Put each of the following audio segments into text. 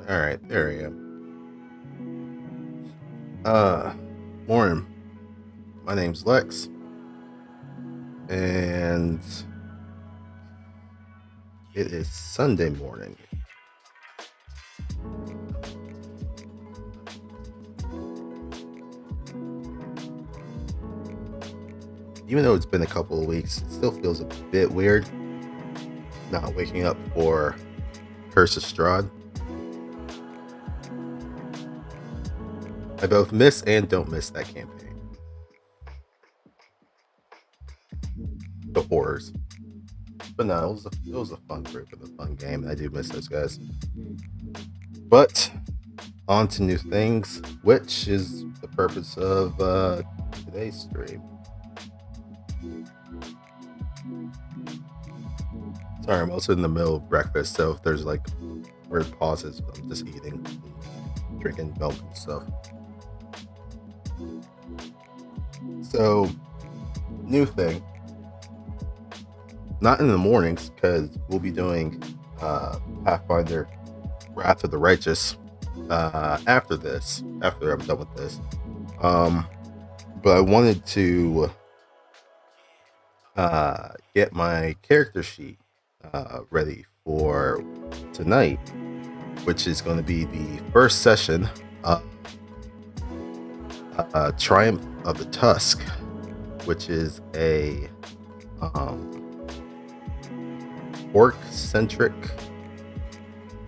All right, there we go. Morning. My name's Lex, and it is Sunday morning. Even though it's been a couple of weeks, it still feels a bit weird not waking up for Curse of Strahd. I both miss and don't miss that campaign. The horrors. But no, it was a fun group and a fun game, and I do miss those guys. But on to new things, which is the purpose of today's stream. Sorry, I'm also in the middle of breakfast, so if there's like weird pauses, I'm just eating, drinking milk and stuff. So, new thing. Not in the mornings, because we'll be doing Pathfinder Wrath of the Righteous after I'm done with this. But I wanted to get my character sheet ready for tonight, which is going to be the first session of Triumph of the Tusk, which is a orc-centric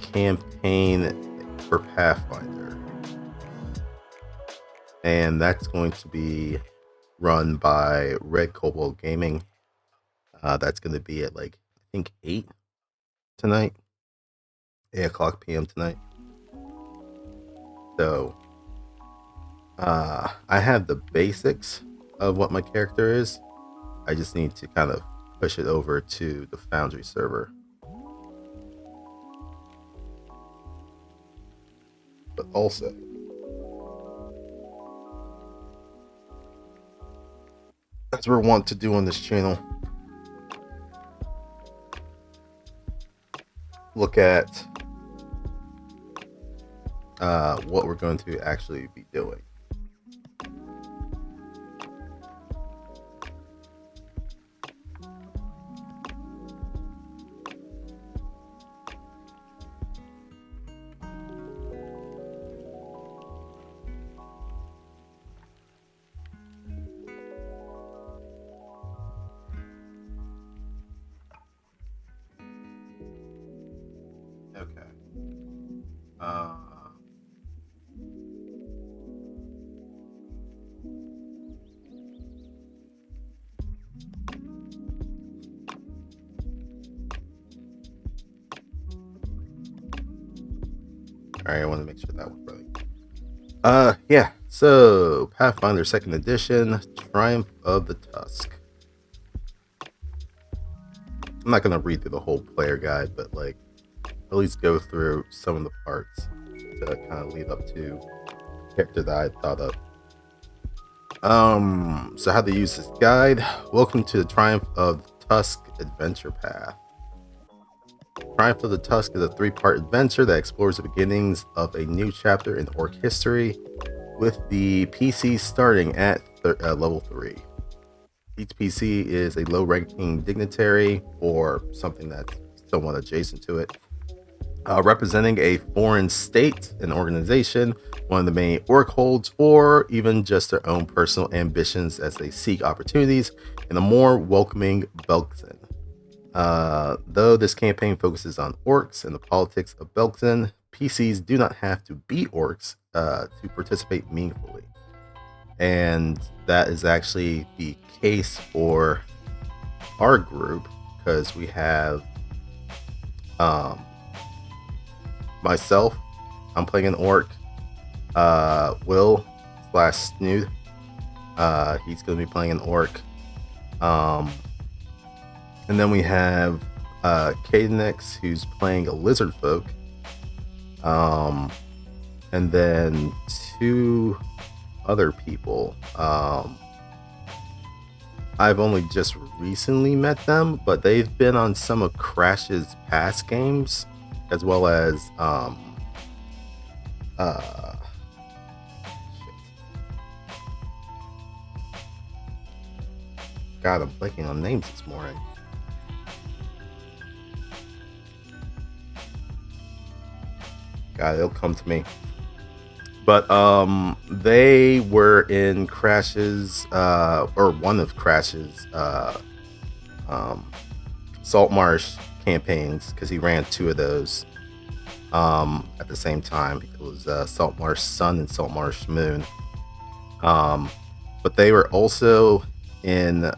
campaign for Pathfinder, and that's going to be run by Red Kobold Gaming. That's going to be at like I think 8 o'clock p.m. tonight. So I have the basics of what my character is. I just need to kind of push it over to the Foundry server. But also, as we're wont to do on this channel, look at what we're going to actually be doing. Okay. Alright, I want to make sure that was right. Yeah, so Pathfinder Second Edition, Triumph of the Tusk. I'm not gonna read through the whole player guide, but like at least go through some of the parts to kind of lead up to the character that I thought of. So how to use this guide. Welcome to the Triumph of the Tusk adventure path. Triumph of the Tusk is a 3-part adventure that explores the beginnings of a new chapter in Orc history, with the PC starting at level 3. Each PC is a low-ranking dignitary or something that's somewhat adjacent to it, representing a foreign state, an organization, one of the main orc holds, or even just their own personal ambitions as they seek opportunities in a more welcoming Belkzen. Though this campaign focuses on orcs and the politics of Belkzen, PCs do not have to be orcs to participate meaningfully. And that is actually the case for our group, because we have myself, I'm playing an orc, Will / Snood, he's going to be playing an orc, and then we have Cadenix, who's playing a lizard folk, and then 2 other people. I've only just recently met them, but they've been on some of Crash's past games, as well as shit. God, I'm blanking on names this morning. God, it'll come to me. But they were in Crash's or one of Crash's Salt Marsh campaigns, because he ran 2 of those at the same time. It was Salt Marsh Sun and Salt Marsh Moon. But they were also in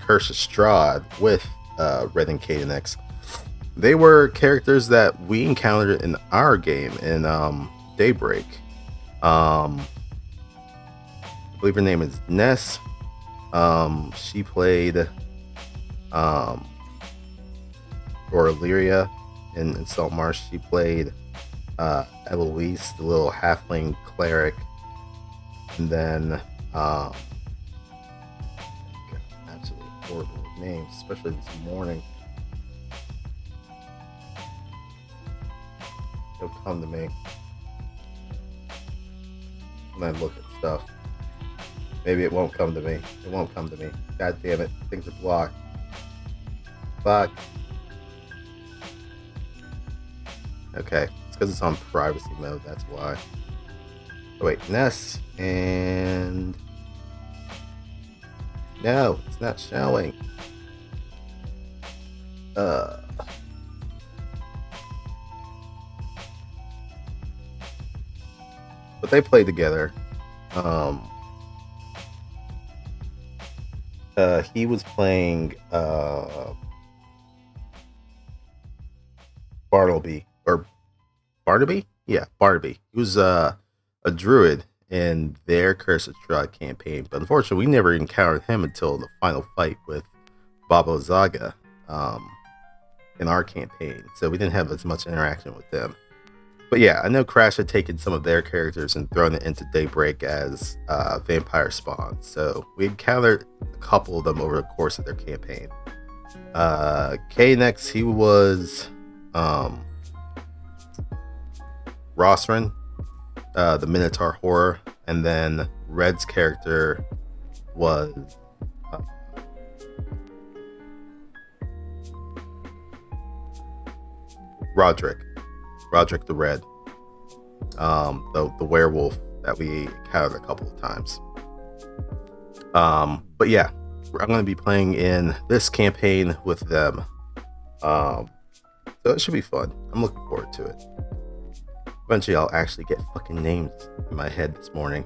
Curse of Strahd with Red and Cadenix. They were characters that we encountered in our game in Daybreak. I believe her name is Ness. She played Illyria in Salt Marsh. She played Eloise, the little halfling cleric, and then absolutely horrible names, especially this morning. It'll come to me when I look at stuff. Maybe it won't come to me. It won't come to me. God damn it. Things are blocked. Fuck. Okay. It's because it's on privacy mode. That's why. Oh, wait. Ness. And... No. It's not showing. But they played together. He was playing Bartleby. Yeah, Bartleby. He was a druid in their Curse of Strahd campaign, but unfortunately we never encountered him until the final fight with Babo Zaga in our campaign, so we didn't have as much interaction with them. But yeah, I know Crash had taken some of their characters and thrown it into Daybreak as vampire spawn. So we encountered a couple of them over the course of their campaign. K-Nex, he was Rosrin, the Minotaur Horror. And then Red's character was Roderick the Red, the werewolf that we encountered a couple of times. But yeah, I'm going to be playing in this campaign with them, so it should be fun. I'm looking forward to it. Eventually I'll actually get fucking names in my head this morning.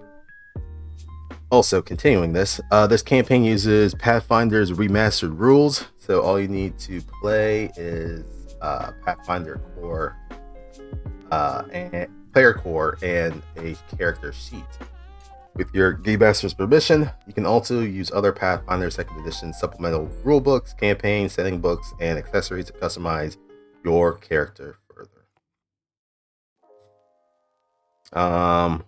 Also, continuing this campaign uses Pathfinder's remastered rules, so all you need to play is Pathfinder core, and player core, and a character sheet. With your game master's permission, you can also use other Pathfinder Second Edition supplemental rulebooks, campaign setting books, and accessories to customize your character further. I'm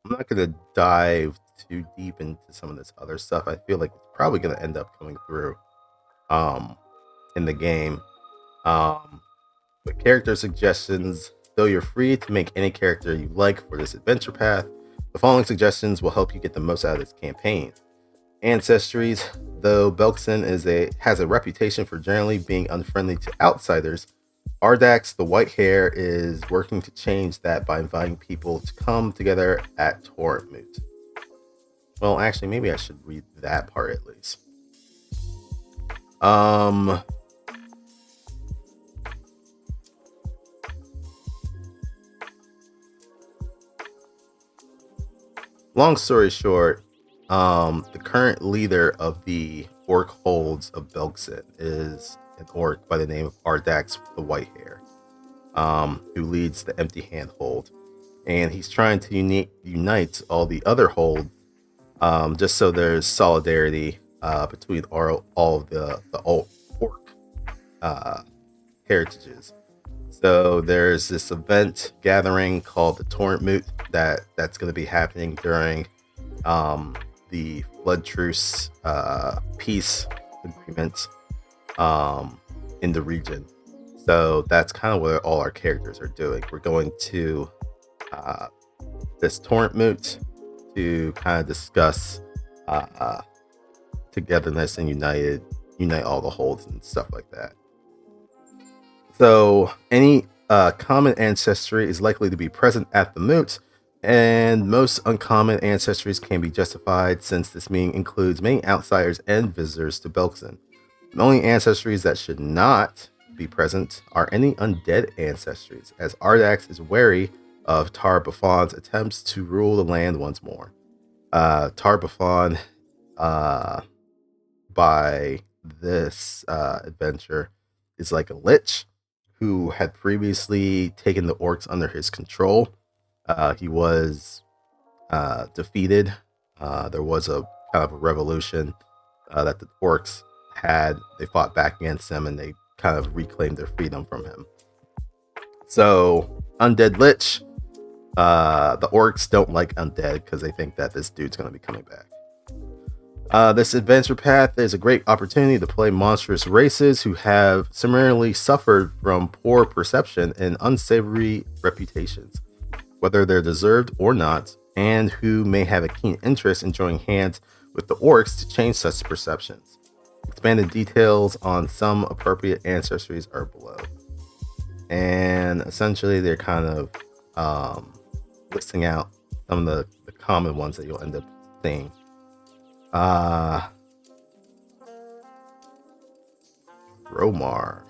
not going to dive too deep into some of this other stuff. I feel like it's probably going to end up coming through in the game. But character suggestions, though you're free to make any character you like for this adventure path, the following suggestions will help you get the most out of this campaign. ancestries. Though Belkson has a reputation for generally being unfriendly to outsiders, Ardax, the white hair, is working to change that by inviting people to come together at Tormut. Well, actually, maybe I should read that part at least. Long story short, the current leader of the Orc holds of Belkson is an orc by the name of Ardax with the white hair, who leads the Empty Hand hold, and he's trying to unite all the other holds, just so there's solidarity between all of the orc heritages. So there's this event gathering called the Tormut that's going to be happening during the Flood Truce peace agreement in the region. So that's kind of what all our characters are doing. We're going to this Tormut to kind of discuss togetherness and unite all the holds and stuff like that. So any common ancestry is likely to be present at the moot, and most uncommon ancestries can be justified since this meeting includes many outsiders and visitors to Belkson. The only ancestries that should not be present are any undead ancestries, as Ardax is wary of Tar-Bafon's attempts to rule the land once more. Tar-Bafon, by this adventure, is like a lich who had previously taken the orcs under his control. He was defeated. There was a kind of a revolution that the orcs had. They fought back against him and they kind of reclaimed their freedom from him. So, undead lich. The orcs don't like undead because they think that this dude's going to be coming back. This adventure path is a great opportunity to play monstrous races who have similarly suffered from poor perception and unsavory reputations, whether they're deserved or not, and who may have a keen interest in joining hands with the orcs to change such perceptions. Expanded details on some appropriate ancestries are below. And essentially they're kind of listing out some of the common ones that you'll end up seeing. Romar.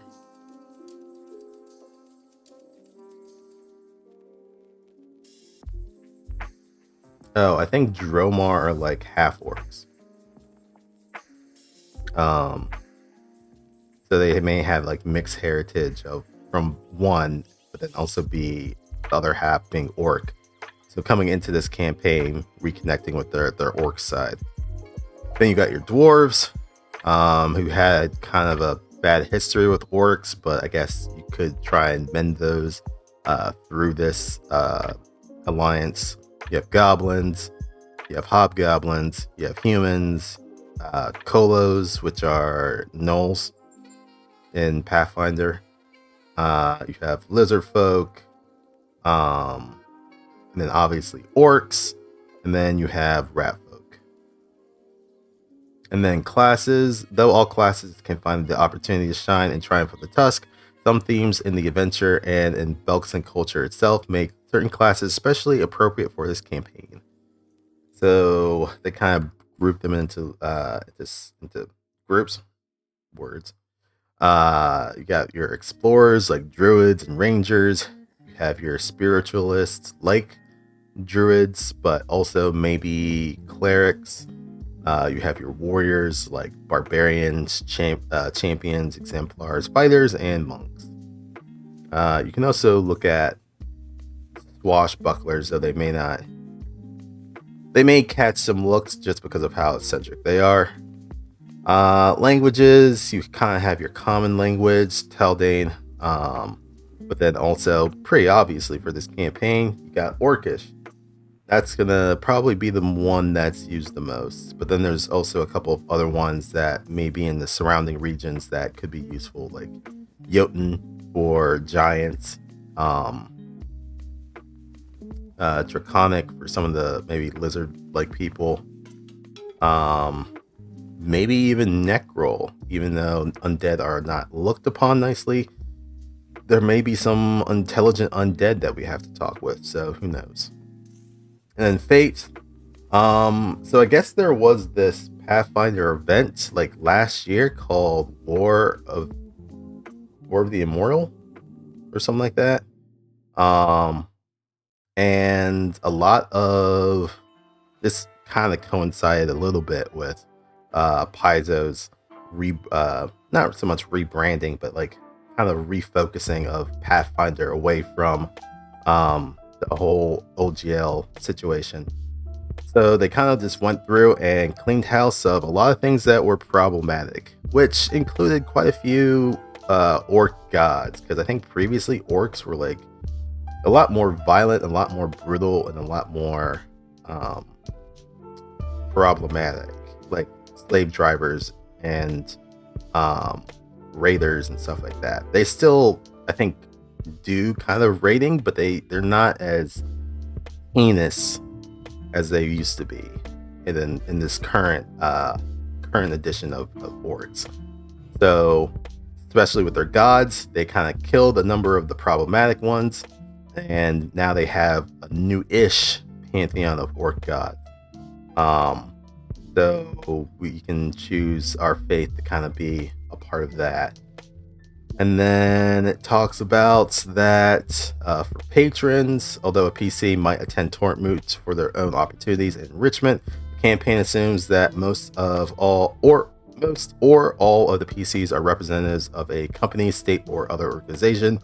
Oh, I think Dromar are like half orcs. So they may have like mixed heritage from one, but then also be the other half being orc. So coming into this campaign, reconnecting with their orc side. Then you got your dwarves, who had kind of a bad history with orcs, but I guess you could try and mend those through this alliance. You have goblins, you have hobgoblins, you have humans, kolos, which are gnolls in Pathfinder. You have lizard folk, and then obviously orcs, and then you have rat folk. And then classes. Though all classes can find the opportunity to shine and triumph with the Tusk, some themes in the adventure and in Belkson culture itself make certain classes especially appropriate for this campaign. So they kind of group them into groups, words. You got your explorers like druids and rangers. You have your spiritualists like druids, but also maybe clerics. You have your warriors like barbarians, champions, exemplars, fighters, and monks. You can also look at swashbucklers, though they may catch some looks just because of how eccentric they are. Languages, you kind of have your common language, Teldane, but then also pretty obviously for this campaign, you got Orcish. That's gonna probably be the one that's used the most, but then there's also a couple of other ones that may be in the surrounding regions that could be useful, like Jotun or Giants, Draconic for some of the maybe lizard-like people, maybe even neck roll. Even though undead are not looked upon nicely, there may be some intelligent undead that we have to talk with, so who knows. And then Fate. So I guess there was this Pathfinder event like last year called War of the Immortal or something like that. And a lot of this kind of coincided a little bit with Paizo's not so much rebranding, but like kind of refocusing of Pathfinder away from the whole OGL situation. So they kind of just went through and cleaned house of a lot of things that were problematic, which included quite a few orc gods, because I think previously orcs were like a lot more violent, a lot more brutal, and a lot more problematic, like slave drivers and raiders and stuff like that. They still, I think, do kind of raiding, but they're not as heinous as they used to be in this current edition of orcs. So especially with their gods, they kind of killed a number of the problematic ones, and now they have a new-ish pantheon of orc gods. So we can choose our faith to kind of be a part of that. And then it talks about that for patrons, although a PC might attend torrent moots for their own opportunities and enrichment, the campaign assumes that most or all of the PCs are representatives of a company, state, or other organization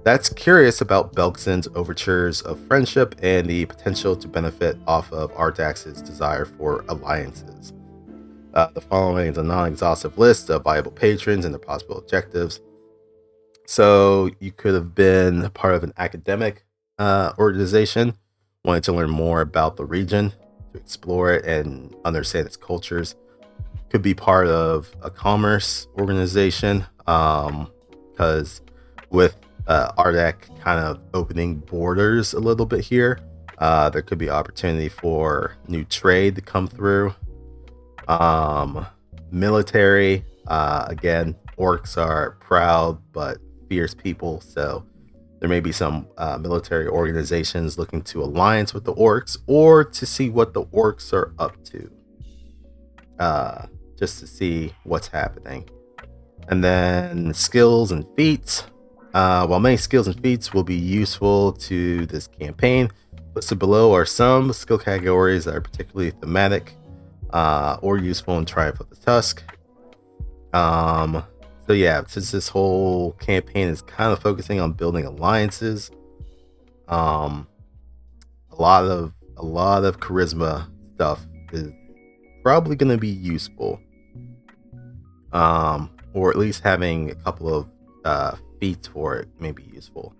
that's curious about Belkson's overtures of friendship and the potential to benefit off of Ardax's desire for alliances. The following is a non-exhaustive list of viable patrons and their possible objectives. So you could have been part of an academic organization, wanting to learn more about the region, to explore it and understand its cultures. Could be part of a commerce organization, because with Ardak kind of opening borders a little bit here, there could be opportunity for new trade to come through. Military, again, orcs are proud but fierce people, so there may be some military organizations looking to alliance with the orcs or to see what the orcs are up to, just to see what's happening. And then skills and feats. While many skills and feats will be useful to this campaign, listed below are some skill categories that are particularly thematic or useful in Triumph of the Tusk. So yeah, since this whole campaign is kind of focusing on building alliances, a lot of charisma stuff is probably going to be useful, or at least having a couple of feats for it may be useful.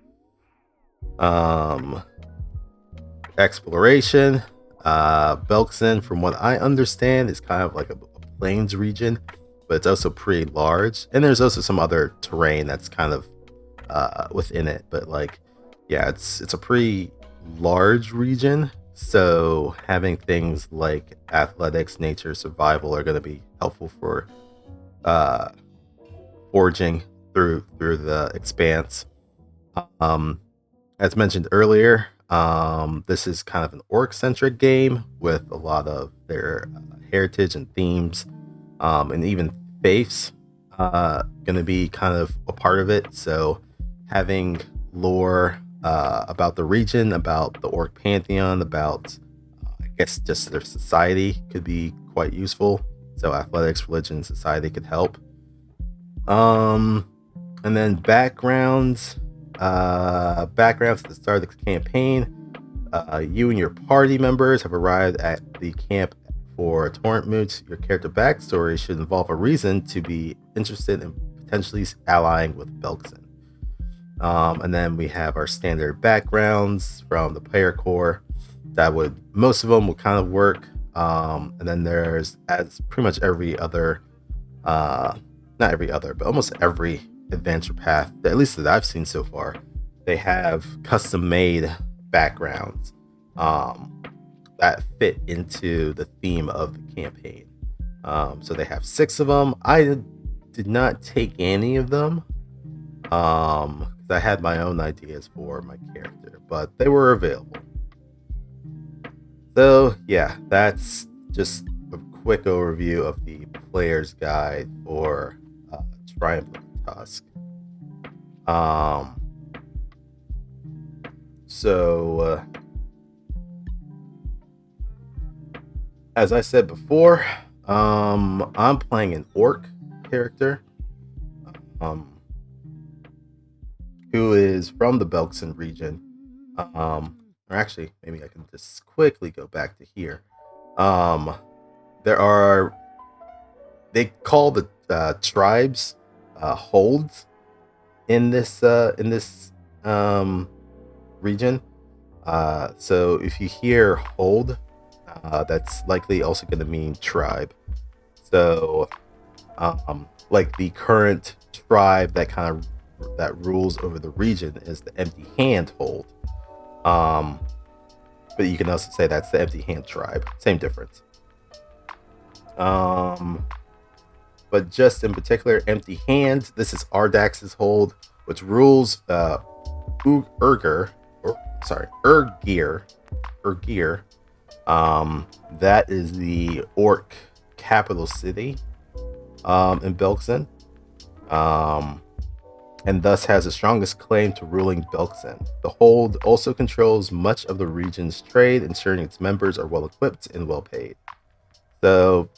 Exploration, Belkson, from what I understand, is kind of like a plains region, but it's also pretty large, and there's also some other terrain that's kind of within it, but like, yeah, it's a pretty large region, so having things like athletics, nature, survival are going to be helpful for forging through the expanse. As mentioned earlier, this is kind of an orc-centric game with a lot of their heritage and themes, and even faiths going to be kind of a part of it. So having lore about the region, about the orc pantheon, about I guess just their society could be quite useful. So athletics, religion, society could help. And then backgrounds at the start of the campaign. You and your party members have arrived at the camp for torrent moots. Your character backstory should involve a reason to be interested in potentially allying with Belkson. And then we have our standard backgrounds from the player core. Most of them will kind of work. And then there's, as pretty much every other, not every other, but almost every adventure path, at least that I've seen so far, they have custom made backgrounds that fit into the theme of the campaign. So they have 6 of them. I did not take any of them. I had my own ideas for my character, but they were available. So yeah, that's just a quick overview of the player's guide for Triumph of the Tusk. So as I said before, I'm playing an orc character who is from the Belkson region. Or actually, maybe I can just quickly go back to here. They call the tribes holds in this region. So if you hear hold, that's likely also going to mean tribe. So like the current tribe that rules over the region is the Empty Hand hold. But you can also say that's the Empty Hand tribe. Same difference. But just in particular, Empty Hand, this is Ardax's hold, which rules Urgir. That is the orc capital city in Belkson. And thus has the strongest claim to ruling Belkson. The hold also controls much of the region's trade, ensuring its members are well equipped and well paid. So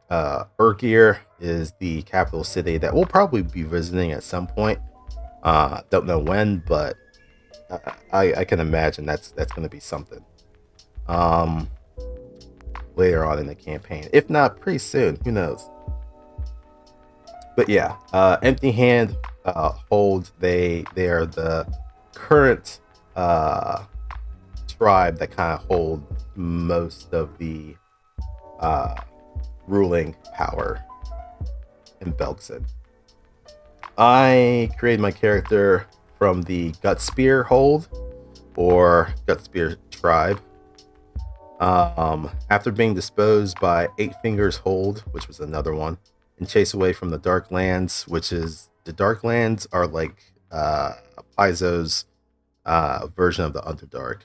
Urgir is the capital city that we'll probably be visiting at some point. Don't know when, but I can imagine that's going to be something later on in the campaign, if not pretty soon. Who knows? But yeah, Empty Hand holds. They are the current tribe that kind of hold most of the ruling power in Belkson. I created my character from the Gutspear hold or Gutspear tribe. After being disposed by Eight Fingers hold, which was another one, and chase away from the Darklands, which is the Darklands are like Paizo's version of the Underdark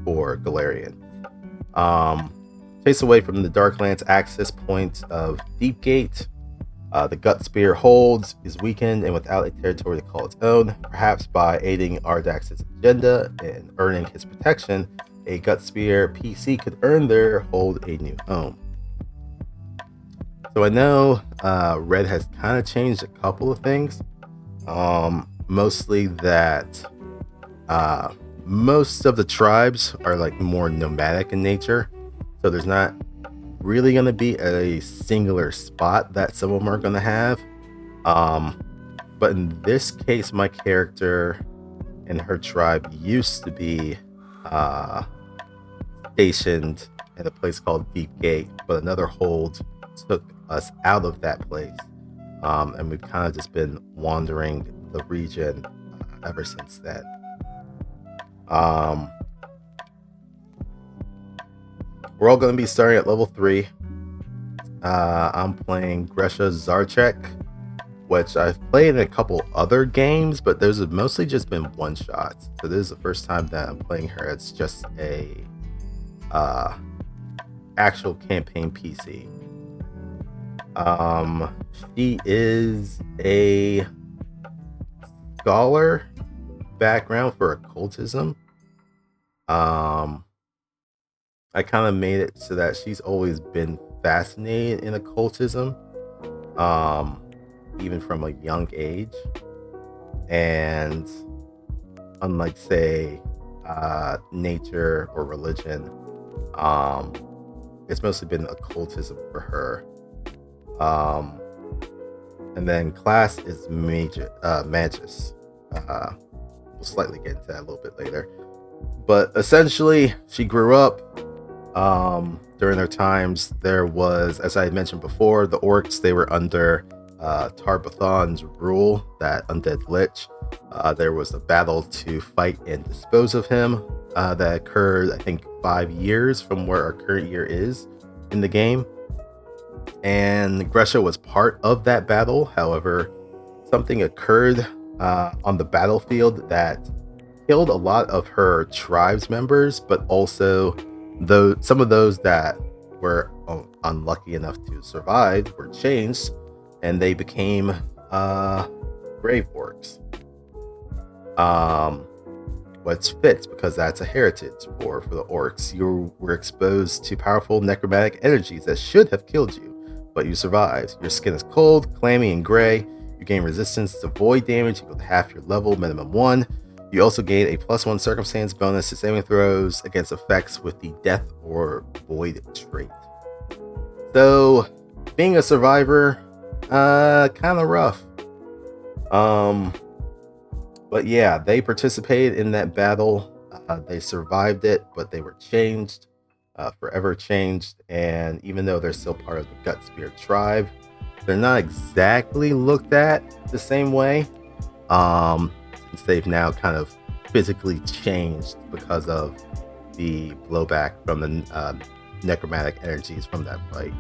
for Galarian. Chase away from the Darklands access point of Deepgate. The Gutspear holds is weakened and without a territory to call its own. Perhaps by aiding Ardax's agenda and earning his protection, a Gutspear PC could earn their hold a new home. So I know Red has kind of changed a couple of things. Mostly that most of the tribes are like more nomadic in nature. So there's not really going to be a singular spot that some of them are going to have. But in this case, my character and her tribe used to be stationed at a place called Deep Gate, but another hold took us out of that place. And we've kind of just been wandering the region ever since then. We're all going to be starting at level 3. I'm playing Gresha Zarchek, which I've played in a couple other games, but those have mostly just been one-shots. So this is the first time that I'm playing her as just a actual campaign PC. She is a scholar background for occultism. I kind of made it so that she's always been fascinated in occultism, even from a young age. And unlike, say, nature or religion, it's mostly been occultism for her. And then class is Magus. We'll slightly get into that a little bit later. But essentially, she grew up during their times. There was, as I had mentioned before, the orcs, they were under Tarbathon's rule, that undead lich. There was a battle to fight and dispose of him that occurred, I think, 5 years from where our current year is in the game. and Gresha was part of that battle. However, something occurred on the battlefield that killed a lot of her tribe's members, but also some of those that were unlucky enough to survive were changed, and they became grave orcs. Which fits because that's a heritage for the orcs. You were exposed to powerful necromantic energies that should have killed you, but you survived. Your skin is cold, clammy, and gray. You gain resistance to void damage equal to half your level, minimum 1. You also gain a +1 circumstance bonus to saving throws against effects with the death or void trait. So, being a survivor, kind of rough. But yeah, they participated in that battle. They survived it, but they were changed, forever changed. And even though they're still part of the Gutspear tribe, they're not exactly looked at the same way. Since they've now kind of physically changed because of the blowback from the necromantic energies from that fight.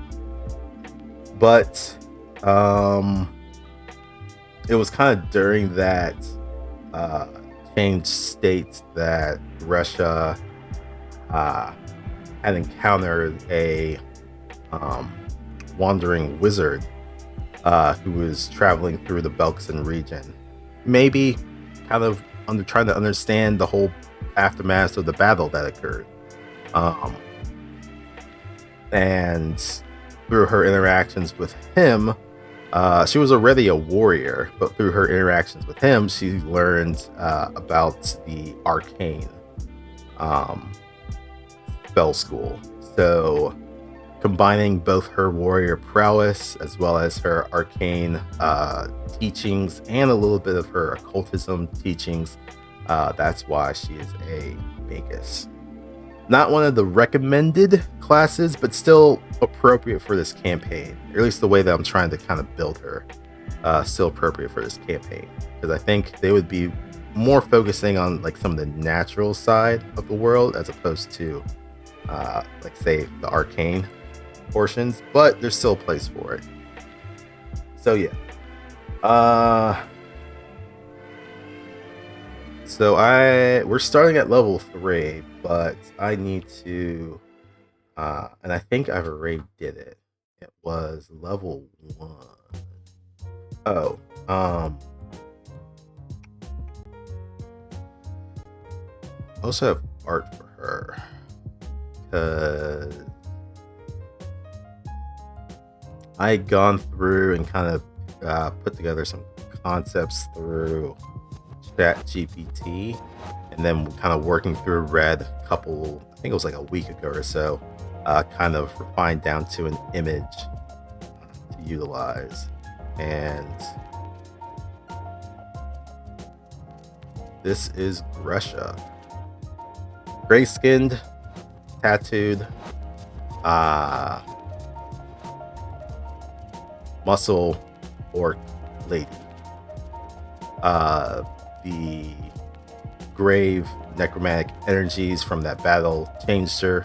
But it was kind of during that changed state that Gresha had encountered a wandering wizard who was traveling through the Belkson region. Maybe kind of trying to understand the whole aftermath of the battle that occurred. And through her interactions with him, she was already a warrior, but through her interactions with him, she learned about the arcane spell school. So combining both her warrior prowess as well as her arcane teachings and a little bit of her occultism teachings, that's why she is a magus. Not one of the recommended classes, but still appropriate for this campaign, or at least the way that I'm trying to kind of build her, still appropriate for this campaign, because I think they would be more focusing on like some of the natural side of the world as opposed to like say the arcane portions, but there's still a place for it. So yeah, so we're starting at level 3, but I need to and I think I've already did it. It was level 1. Oh, I also have art for her because I had gone through and kind of put together some concepts through ChatGPT, and then kind of working through Red a couple, I think it was like a week ago or so, kind of refined down to an image to utilize. And this is Gresha. Gray-skinned, tattooed, muscle orc lady. The grave necromantic energies from that battle changed her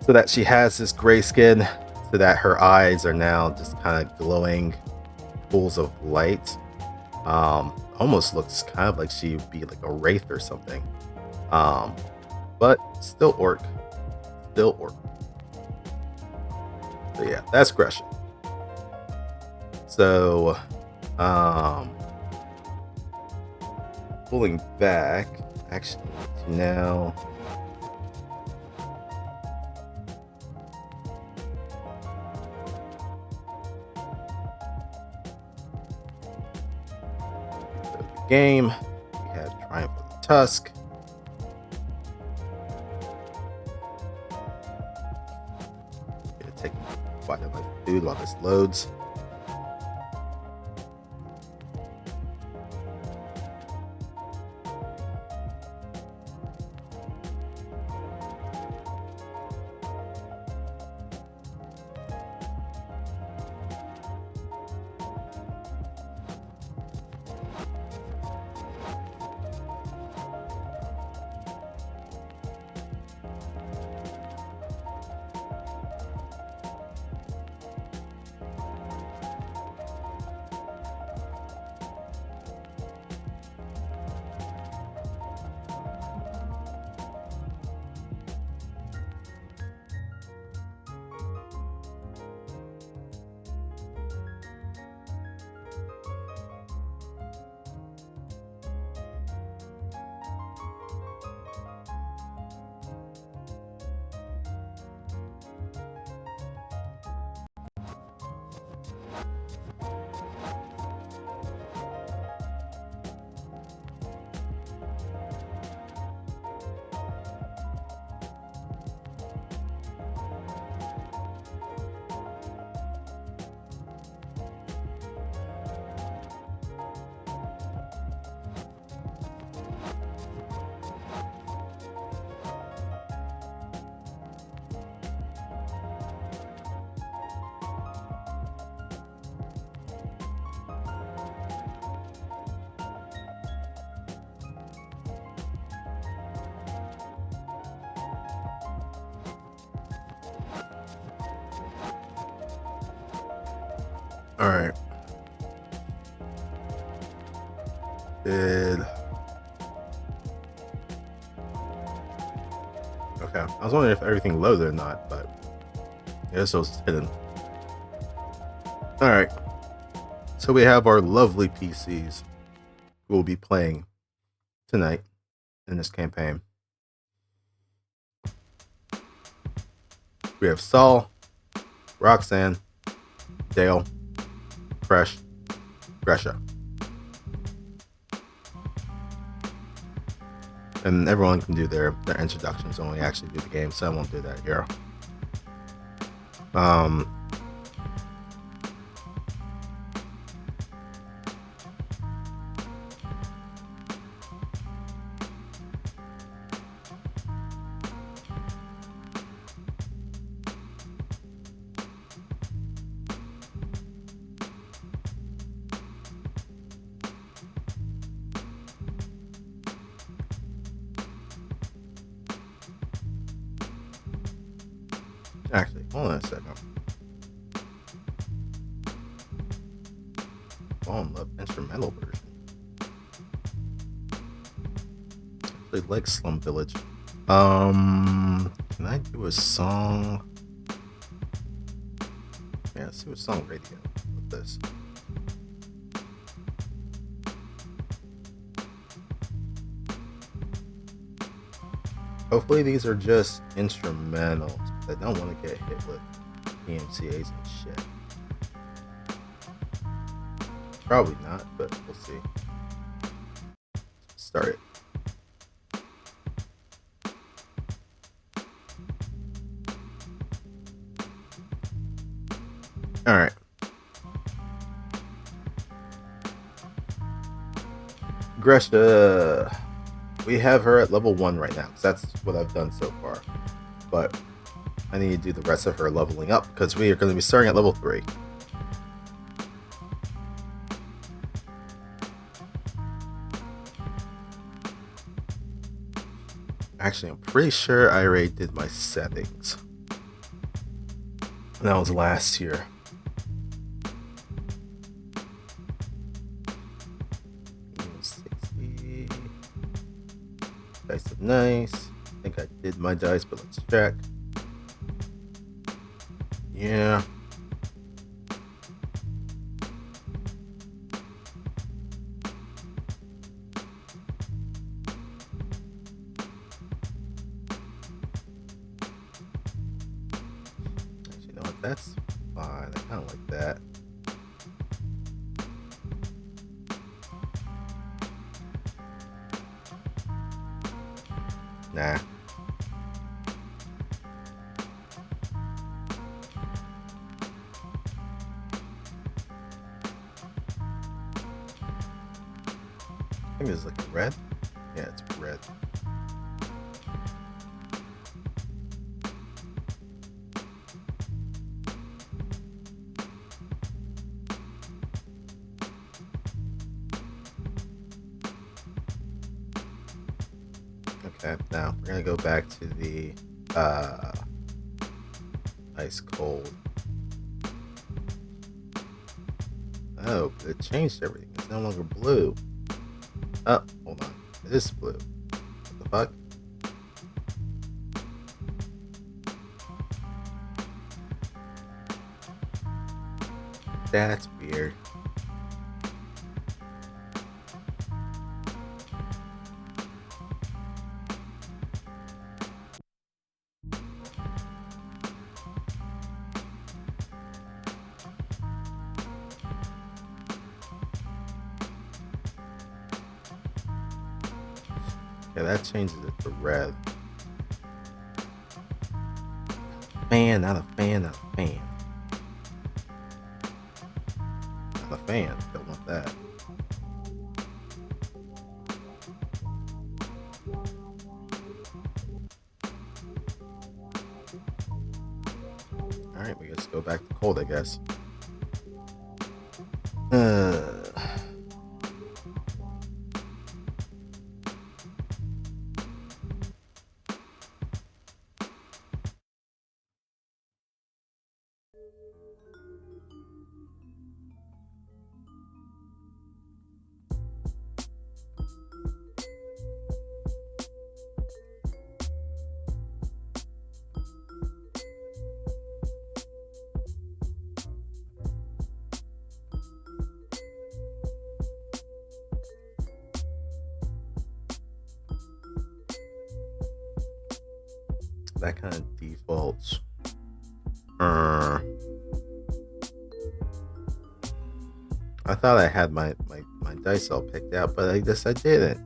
so that she has this gray skin, so that her eyes are now just kind of glowing pools of light. Almost looks kind of like she would be like a wraith or something. But still orc. So yeah, that's Gresha. So pulling back, actually now the game, we have Triumph of the Tusk. Gonna take a bite of my food while this loads. All right. Did okay. I was wondering if everything loaded or not, but I guess it was hidden. All right. So we have our lovely PCs who will be playing tonight in this campaign. We have Saul, Roxanne, Dale, Fresh, Gresha. And everyone can do their introductions when we actually do the game, so I won't do that here. Actually, hold on a second. On the instrumental version. Actually, like Slum Village. Can I do a song? Yeah, let's do a song radio with this. Hopefully these are just instrumentals. I don't want to get hit with PMCAs and shit. Probably not, but we'll see. Start it. Alright. Gresha. We have her at level 1 right now, because that's what I've done so far. But I need to do the rest of her leveling up, because we are going to be starting at level 3. Actually, I'm pretty sure I already did my settings. And that was last year. Dice are nice. I think I did my dice, but let's check. Yeah. Actually, you know what? That's fine. I kind of like that. Nah. I think it's like a red. Yeah, it's red. Okay, now we're gonna go back to the ice cold. Oh, it changed everything. It's no longer blue. Oh, hold on. It is blue. What the fuck? That's weird. Yeah, that changes it to red. Fan, not a fan, not a fan. Not a fan. Don't want that. Alright, we just go back to cold, I guess. that kind of defaults. I thought I had my dice all picked out, but I guess I didn't.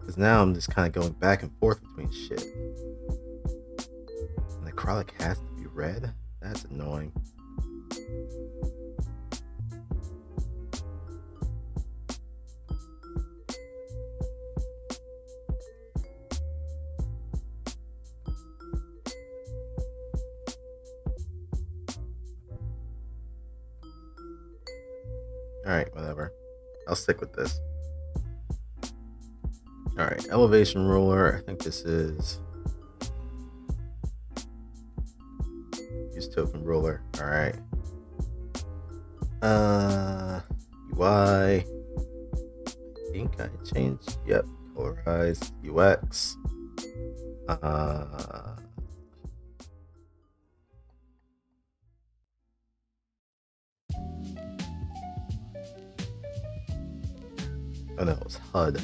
Because now I'm just kind of going back and forth between shit. And the necrotic has to be red? That's annoying. Alright, whatever. I'll stick with this. Alright, elevation ruler. I think this is use token ruler. Alright. UI. I think I changed. Yep. Colorized. UX. Oh no, it was HUD.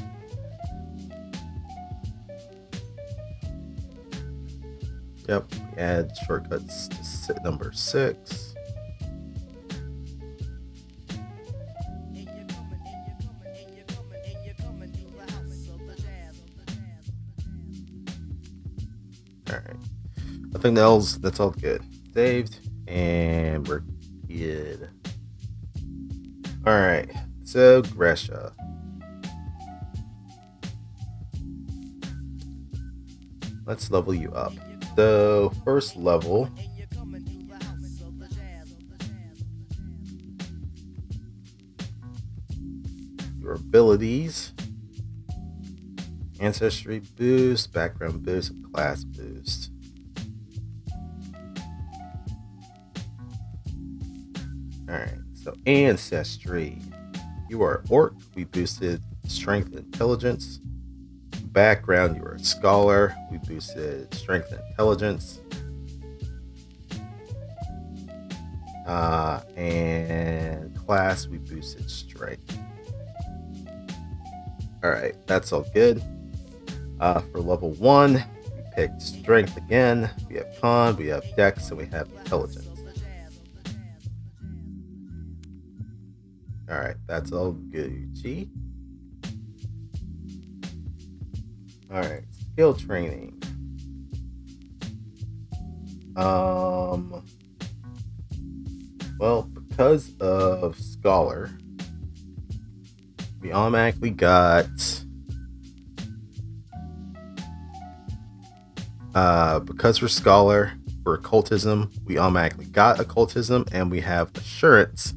Yep, we add shortcuts to number 6. Alright. I think that's all good. Saved, and we're good. Alright, so Gresha. Let's level you up. So, first level, your abilities, ancestry boost, background boost, and class boost. Alright, so ancestry. You are Orc, we boosted strength and intelligence. Background, you are a scholar, we boosted strength and intelligence. And class, we boosted strength. Alright, that's all good. For level 1, we picked strength again. We have con, we have dex, and we have intelligence. Alright, that's all Gucci. Alright, skill training. Well, because of Scholar, we automatically got because we're Scholar, for occultism, we automatically got occultism, and we have assurance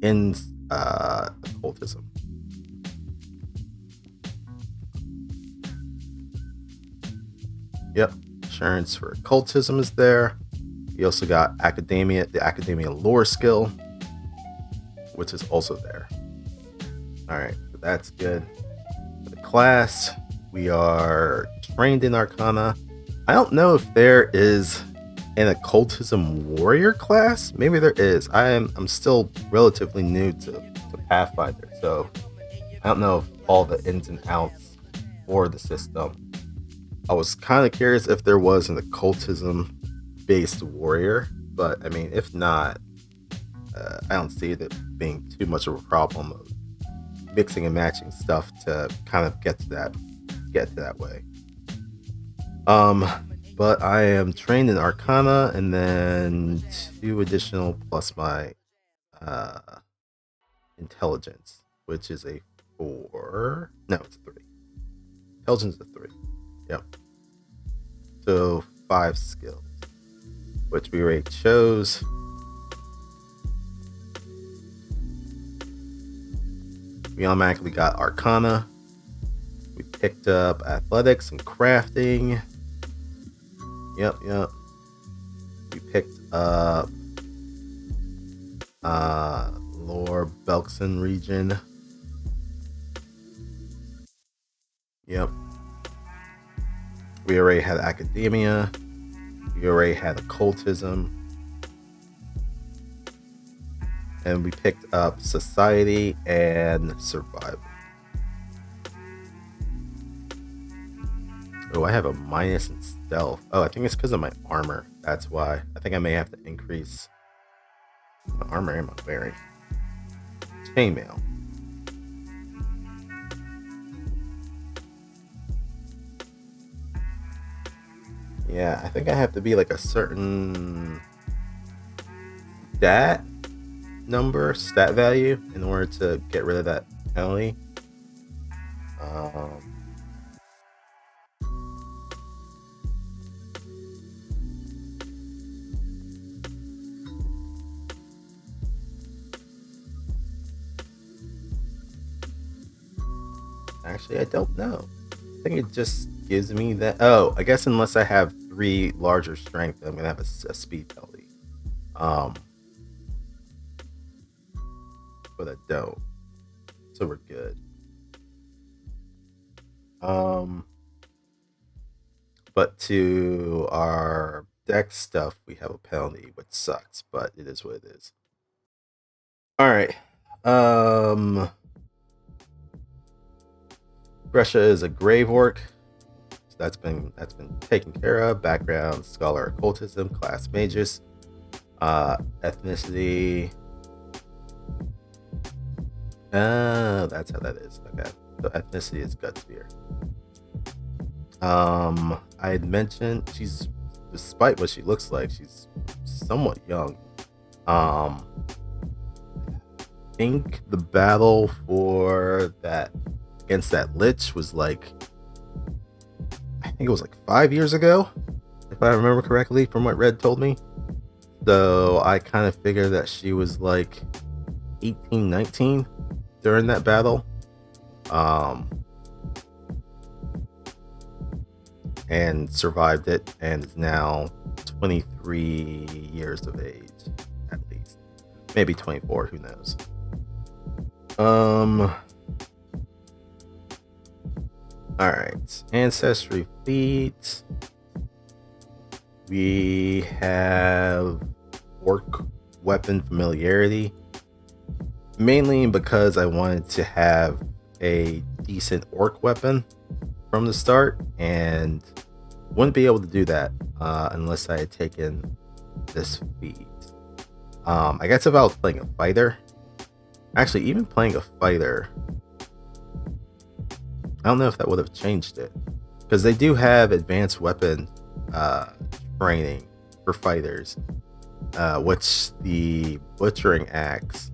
in occultism. Yep, assurance for occultism is there. We also got academia, the academia lore skill, which is also there. All right, so that's good. For the class, we are trained in Arcana. I don't know if there is an occultism warrior class. Maybe there is. I'm still relatively new to Pathfinder, so I don't know all the ins and outs for the system. I was kind of curious if there was an occultism based warrior, but I mean, if not, I don't see it being too much of a problem of mixing and matching stuff to kind of get to that way. But I am trained in Arcana, and then 2 additional plus my intelligence, which is a 4. No, it's a 3. Intelligence is a 3. Yep. So 5 skills, which we already chose. We automatically got Arcana. We picked up athletics and crafting. Yep. We picked up Lore Belkson region. Yep. We already had academia. We already had occultism. And we picked up society and survival. Oh, I have a minus in stealth. Oh, I think it's because of my armor. That's why. I think I may have to increase what armor am I wearing? Chainmail. Yeah, I think I have to be like a certain stat value in order to get rid of that penalty. Um, Actually, I don't know. I think it just gives me that. Oh, I guess unless I have 3 larger strength, I'm gonna have a speed penalty. But I don't, so we're good. But to our deck stuff, we have a penalty, which sucks, but it is what it is. All right. Russia is a grave orc. So that's been taken care of. Background: scholar occultism, class magus, ethnicity. That's how that is. Okay, so ethnicity is Gutspear. I had mentioned she's, despite what she looks like, she's somewhat young. I think the battle for that against that lich was like, I think it was like 5 years ago, if I remember correctly from what Red told me. So I kind of figured that she was like 18, 19 during that battle. And survived it, and is now 23 years of age, at least. Maybe 24, who knows. Alright. Ancestry feat. We have orc weapon familiarity. Mainly because I wanted to have a decent orc weapon from the start, and wouldn't be able to do that unless I had taken this feat. I guess if I was playing a fighter, actually even playing a fighter, I don't know if that would have changed it, because they do have advanced weapon training for fighters, which the butchering axe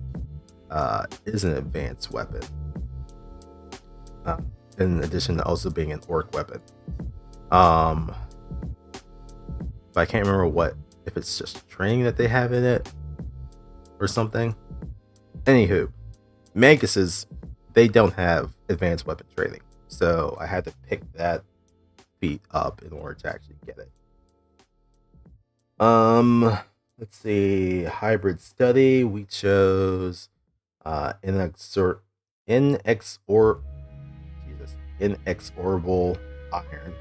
is an advanced weapon, in addition to also being an orc weapon. But I can't remember if it's just training that they have in it or something. Anywho, Maguses, they don't have advanced weapon training, so I had to pick that feat up in order to actually get it. Let's see, hybrid study. We chose inexorable iron.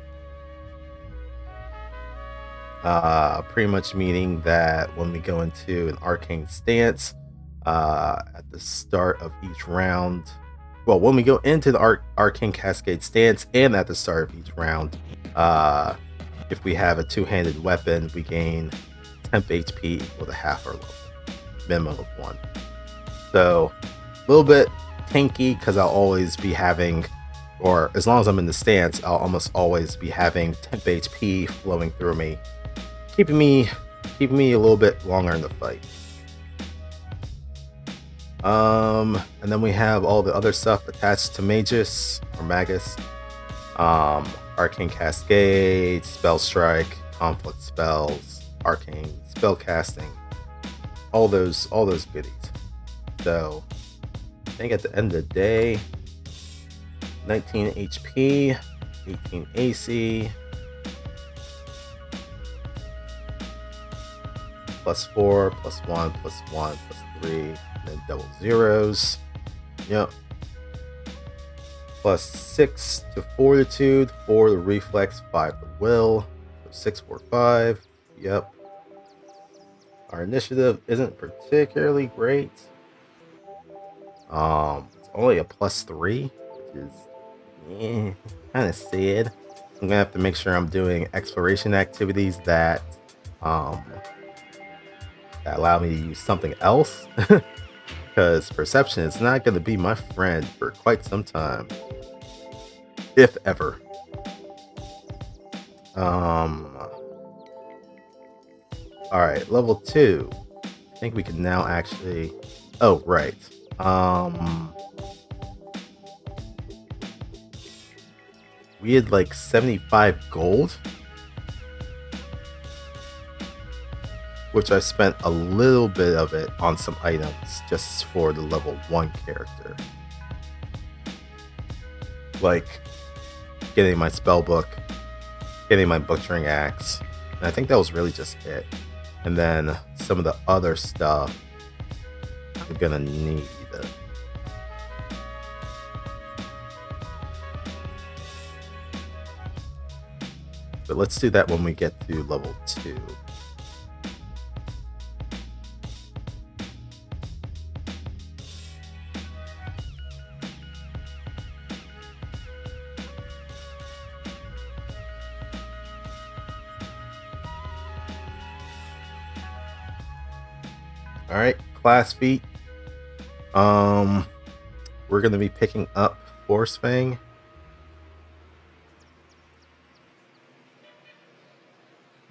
Pretty much meaning that when we go into an arcane stance at the start of each round, well, when we go into the arcane cascade stance and at the start of each round, if we have a two-handed weapon, we gain temp HP equal to half our level, minimum of 1. So a little bit tanky, because I'll always be having, or as long as I'm in the stance, I'll almost always be having temp HP flowing through me, keeping me a little bit longer in the fight. And then we have all the other stuff attached to Magus or Magus. Arcane Cascade, Spell Strike, Conflict Spells, Arcane Spell Casting, all those goodies. So I think at the end of the day, 19 HP, 18 AC, +4, +1, +1, +3, and then double zeros. Yep. +6 to fortitude, 4 to reflex, 5 to will. So 6, 4, 5. Yep. Our initiative isn't particularly great. It's only a +3, which is kind of sad. I'm gonna have to make sure I'm doing exploration activities that that allow me to use something else, because perception is not gonna be my friend for quite some time, if ever. All right, level 2. I think we can now actually. Oh, right. We had like 75 gold, which I spent a little bit of it on some items just for the level 1 character. Like getting my spell book, getting my butchering axe, and I think that was really just it. And then some of the other stuff I'm gonna need. But let's do that when we get to level 2. All right, class feat. We're gonna be picking up Force Fang.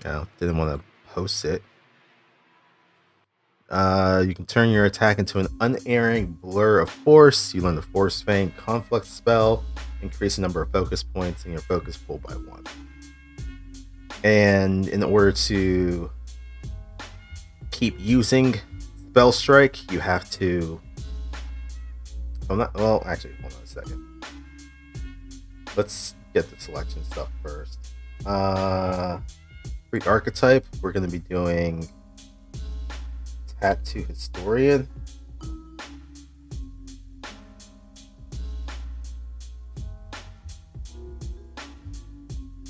No, didn't want to post it. You can turn your attack into an unerring blur of force. You learn the Force Fang conflict spell. Increase the number of focus points in your focus pool by 1. And in order to keep using Spell Strike, you have to. Well, actually, hold on a second. Let's get the selection stuff first. For archetype, we're going to be doing Tattoo Historian.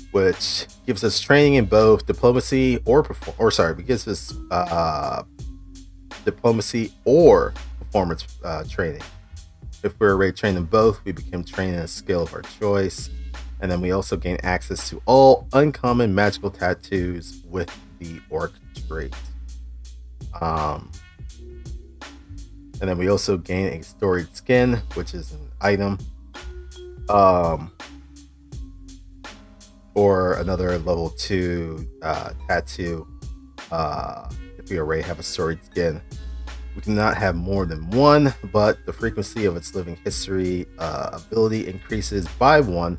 Which gives us training in both diplomacy gives us diplomacy or performance training. If we're already trained in both, we become trained in a skill of our choice. And then we also gain access to all uncommon magical tattoos with the Orc trait. And then we also gain a storied skin, which is an item. Or another level 2 tattoo if we already have a storied skin. We cannot have more than one, but the frequency of its living history ability increases by 1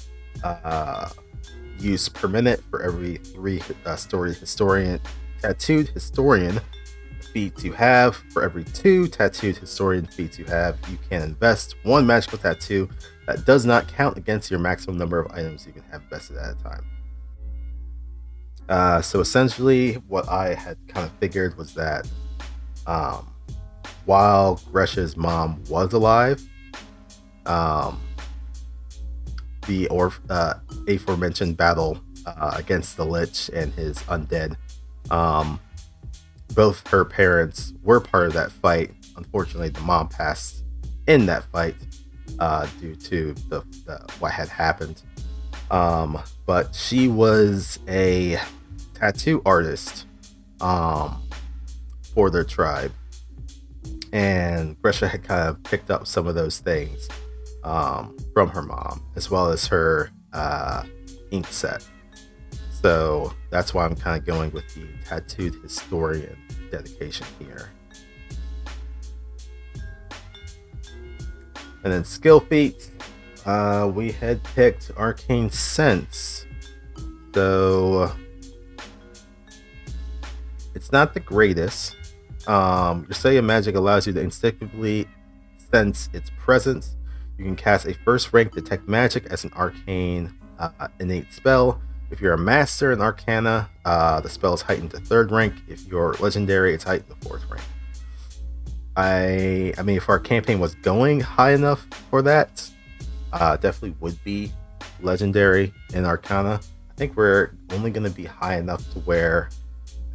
use per minute for every 3 tattooed historian feats you have. For every 2 tattooed historian feats you have, you can invest 1 magical tattoo that does not count against your maximum number of items you can have vested at a time. So essentially, what I had kind of figured was that while Gresha's mom was alive, the aforementioned battle against the Lich and his undead, both her parents were part of that fight. Unfortunately, the mom passed in that fight due to what had happened. But she was a tattoo artist for their tribe, and Gresha had kind of picked up some of those things from her mom, as well as her ink set. So that's why I'm kind of going with the tattooed historian dedication here. And then skill feats, we had picked Arcane Sense. So it's not the greatest. Your study of magic allows you to instinctively sense its presence. You can cast a first rank detect magic as an arcane innate spell. If you're a master in Arcana, the spell is heightened to 3rd rank. If you're legendary, it's heightened to 4th rank. I mean, if our campaign was going high enough for that, definitely would be legendary in Arcana. I think we're only going to be high enough to where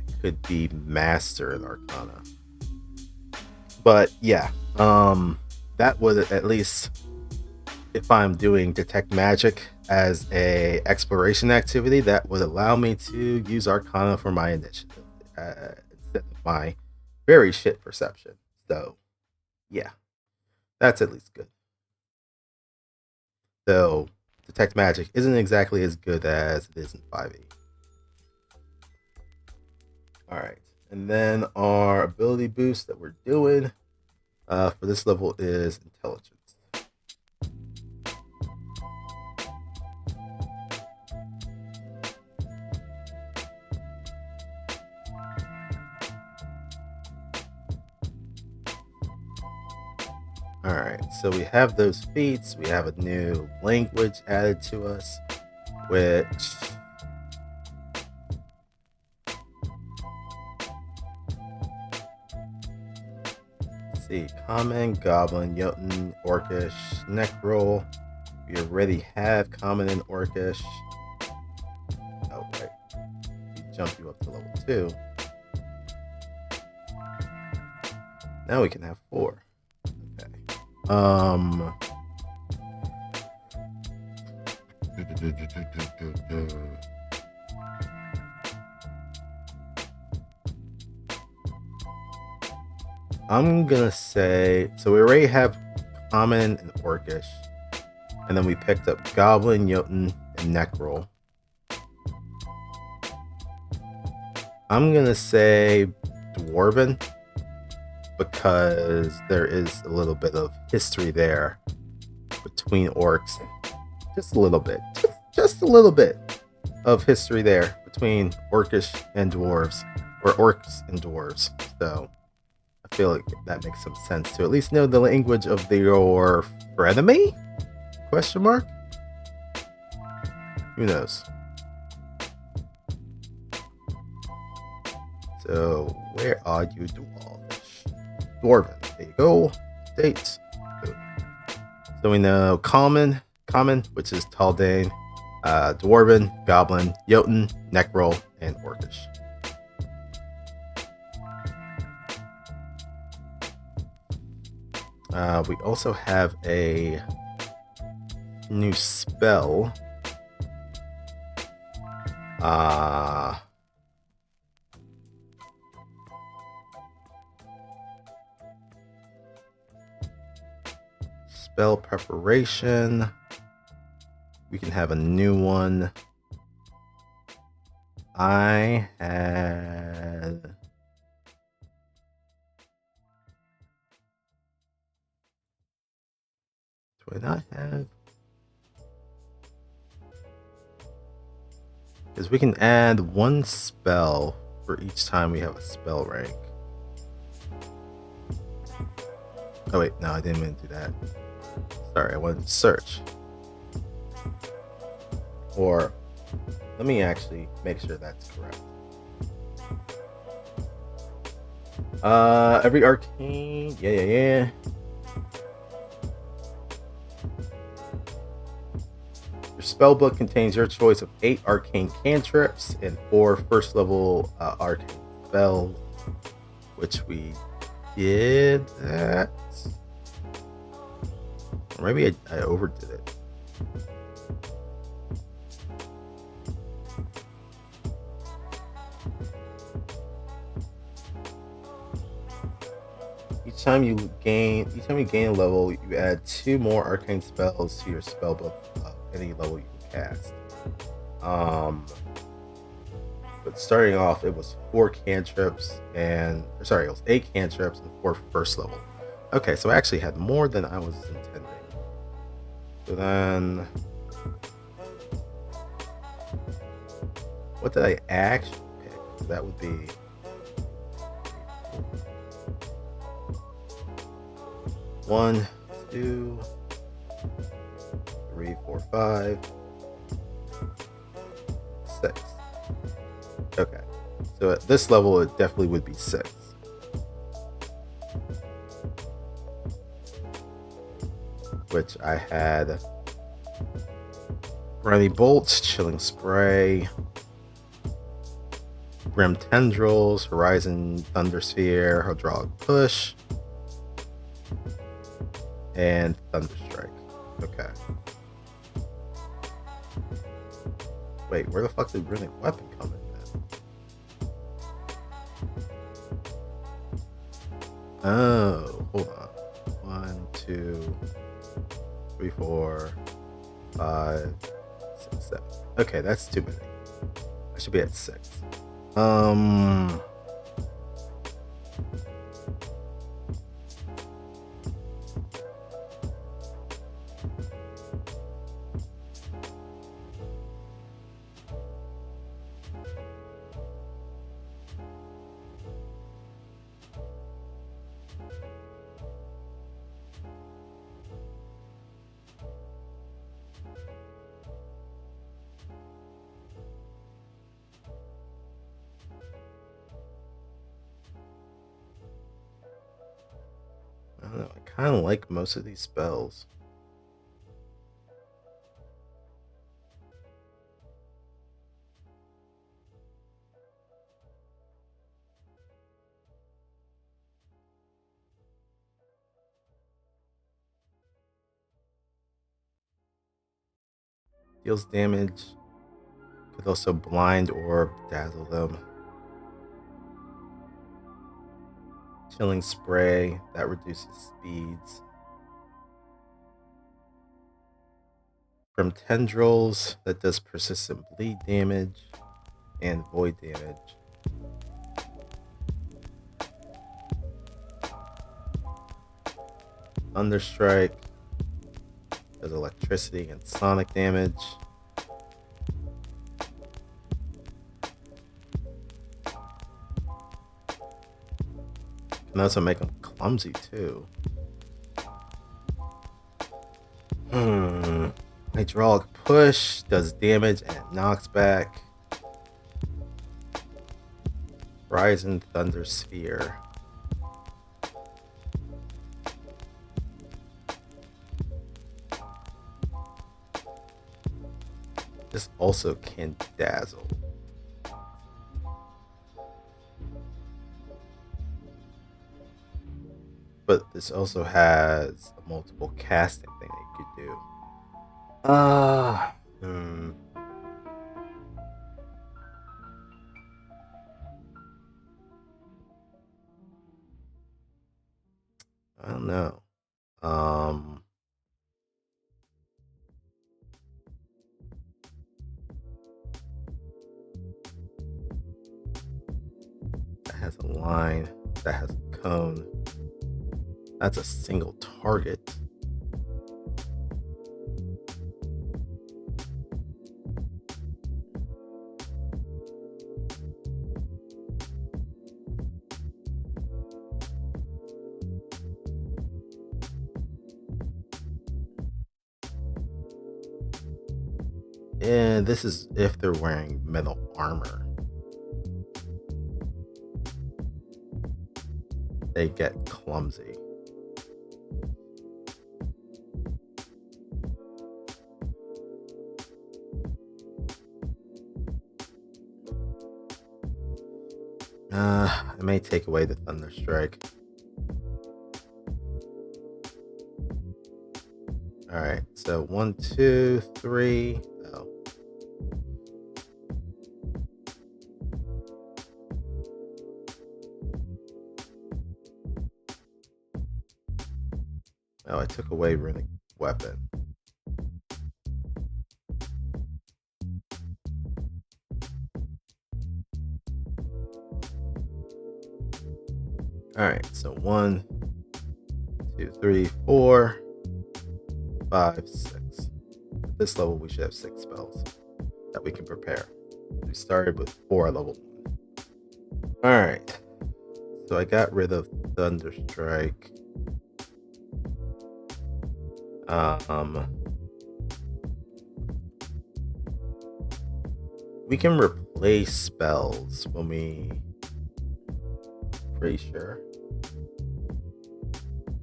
I could be master in Arcana. But yeah, that would at least, if I'm doing detect magic, as a exploration activity that would allow me to use Arcana for my initiative instead of my very shit perception. So, yeah, that's at least good. Though Detect Magic isn't exactly as good as it is in 5e. Alright, and then our ability boost that we're doing for this level is Intelligence. Alright, so we have those feats. We have a new language added to us, which... let's see, Common, Goblin, Jotun, Orcish, Necroll. We already have Common and Orcish. Oh, right. We jump you up to level 2. Now we can have 4. Okay. I'm gonna say, so we already have Common and Orcish, and then we picked up Goblin, Jotun, and Necroll. I'm gonna say Dwarven, because there is a little bit of history there between orcs. Just a little bit. Just a little bit of history there between Orcish and dwarves, or orcs and dwarves. So I feel like that makes some sense to at least know the language of your frenemy? Question mark? Who knows? So where are you, Dwarvish? Dwarven. There you go. States. So we know Common, which is Taldane, Dwarven, Goblin, Jotun, Necroll, and Orcish. We also have a new spell. Spell preparation. We can have a new one. I had... do I not have? Because we can add one spell for each time we have a spell rank. Oh wait, no, I didn't mean to do that. Sorry, I wanted to search. Or let me actually make sure that's correct. Every arcane, yeah. Your spellbook contains your choice of 8 arcane cantrips and 4 first level arcane spells, which we did that. Or maybe I overdid it. Each time you gain a level, you add 2 more arcane spells to your spellbook of any level you can cast. But starting off, it was 4 cantrips it was 8 cantrips and 4 first level. Okay, so I actually had more than I was intending. So then, what did I actually pick? That would be 1, 2, 3, 4, 5, 6. Okay, so at this level, it definitely would be 6. Which I had Briny Bolts, Chilling Spray, Grim Tendrils, Horizon Thundersphere, Hydraulic Push, and Thunderstrike. Okay. Wait, where the fuck did runic weapon come in then? Oh, hold on. 1, 2, 3, 4, 5, 6, 7. Okay, that's too many. I should be at 6. I don't know. I kind of like most of these spells. Deals damage. Could also blind or dazzle them. Chilling spray, that reduces speeds. From tendrils, that does persistent bleed damage and void damage. Thunderstrike does electricity and sonic damage. Can also make them clumsy too. Hydraulic push does damage and knocks back. Horizon Thunder Sphere. This also can dazzle. But this also has a multiple casting thing that you could do. I don't know. That has a line. That has a cone. That's a single target. And this is if they're wearing metal armor. They get clumsy. I may take away the Thunderstrike. Alright, so 1, 2, 3. Oh. Oh, I took away runic weapon. Alright, so 1, 2, 3, 4, 5, 6. At this level, we should have 6 spells that we can prepare. We started with 4 at level 1. Alright, so I got rid of Thunderstrike. We can replace spells when we... Pretty sure.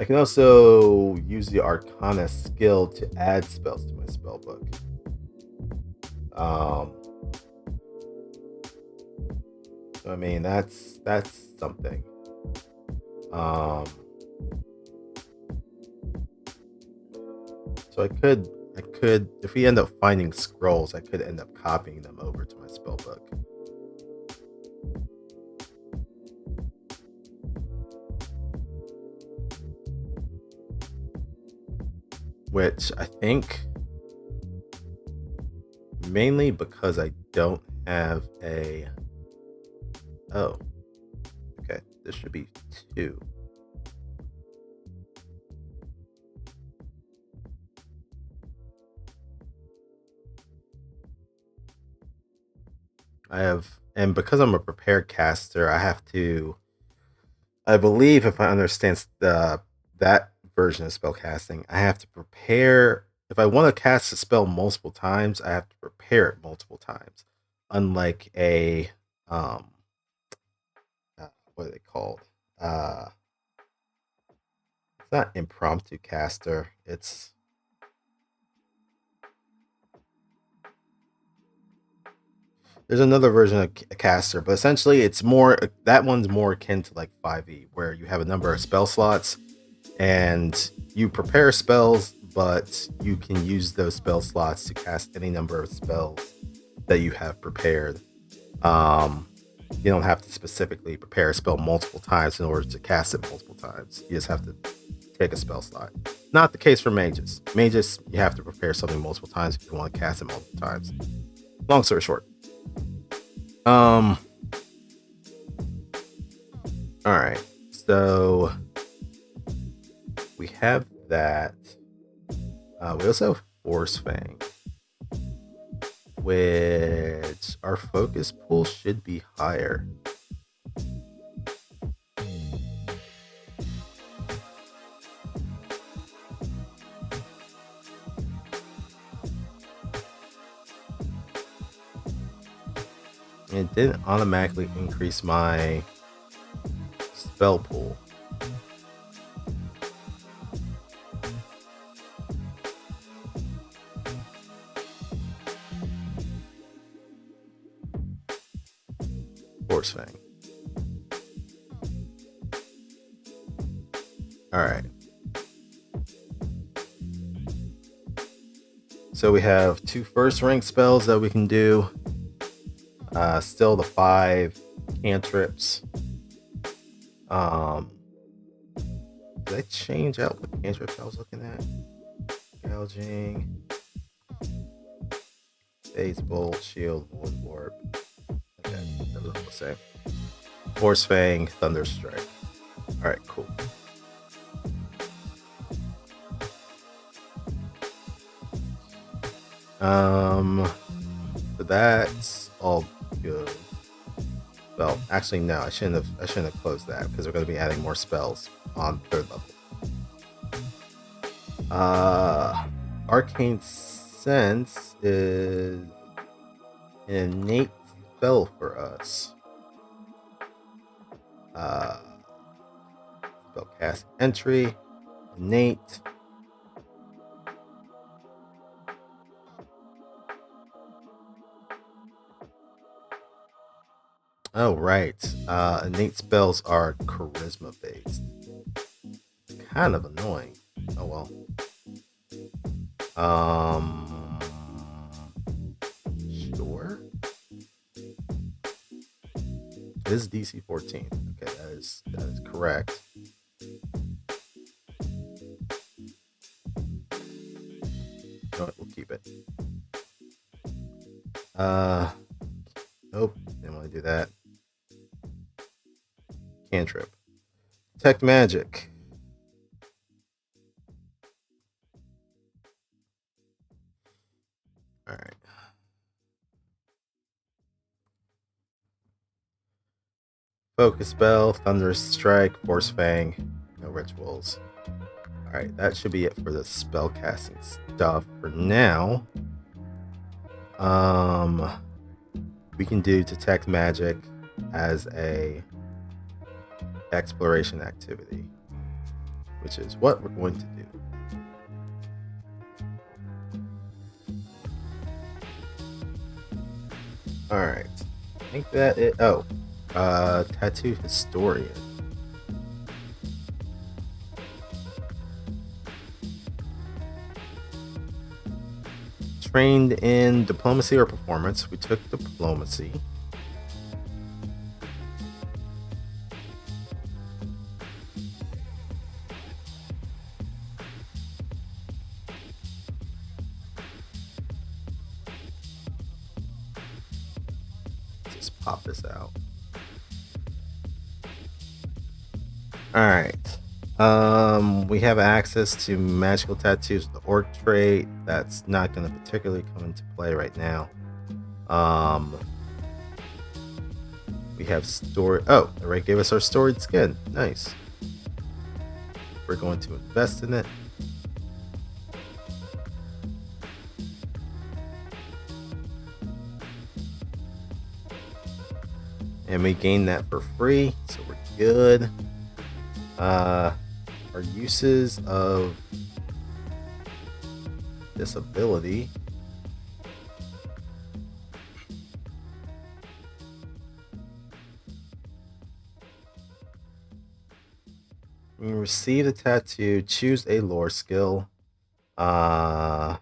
I can also use the Arcana skill to add spells to my spell book. So I mean that's something. So I could I could, if we end up finding scrolls, I could end up copying them over to my spell book. Which I think mainly because I don't have a... Oh, okay, this should be 2. I have, and because I'm a prepared caster, I have to, I believe if I understand that version of spell casting, I have to prepare, if I want to cast a spell multiple times, I have to prepare it multiple times. Unlike a what are they called? It's not impromptu caster, it's there's another version of a caster, but essentially it's more, that one's more akin to like 5e, where you have a number of spell slots and you prepare spells, but you can use those spell slots to cast any number of spells that you have prepared. You don't have to specifically prepare a spell multiple times in order to cast it multiple times. You just have to take a spell slot. Not the case for mages. Mages, you have to prepare something multiple times if you want to cast it multiple times. Long story short. All right. So we have that. We also have Force Fang, which our focus pool should be higher. It didn't automatically increase my spell pool. Force Fang. Alright. So we have 2 first rank spells that we can do. Still the 5 cantrips. Did I change out what cantrips I was looking at? Gouging, Phase Bolt, Shield, Void Warp. Okay, that looks the same. Force Fang, Thunder Strike. Alright, cool. So that's all good. Well, actually no, I shouldn't have closed that because we're going to be adding more spells on 3rd level. Arcane Sense is an innate spell for us. Spellcast entry, innate. Oh, right. Innate spells are charisma based. Kind of annoying. Oh well. Sure. It is DC 14. Okay, that is correct. No, we'll keep it. Nope, didn't want to do that. Cantrip. Detect magic. Alright. Focus spell, Thunderous Strike, Force Fang, no rituals. Alright, that should be it for the spellcasting stuff for now. We can do Detect Magic as a exploration activity, which is what we're going to do. Alright, I think that it... Oh, Tattoo Historian. trained in diplomacy or performance. We took diplomacy. Let's just pop this out. All right. We have access to magical tattoos with the orc trait. That's not going to particularly come into play right now. We have story. Oh, it already gave us our storied skin. Nice. We're going to invest in it. And we gain that for free, so we're good. Our uses of this ability. When you receive the tattoo, choose a lore skill. I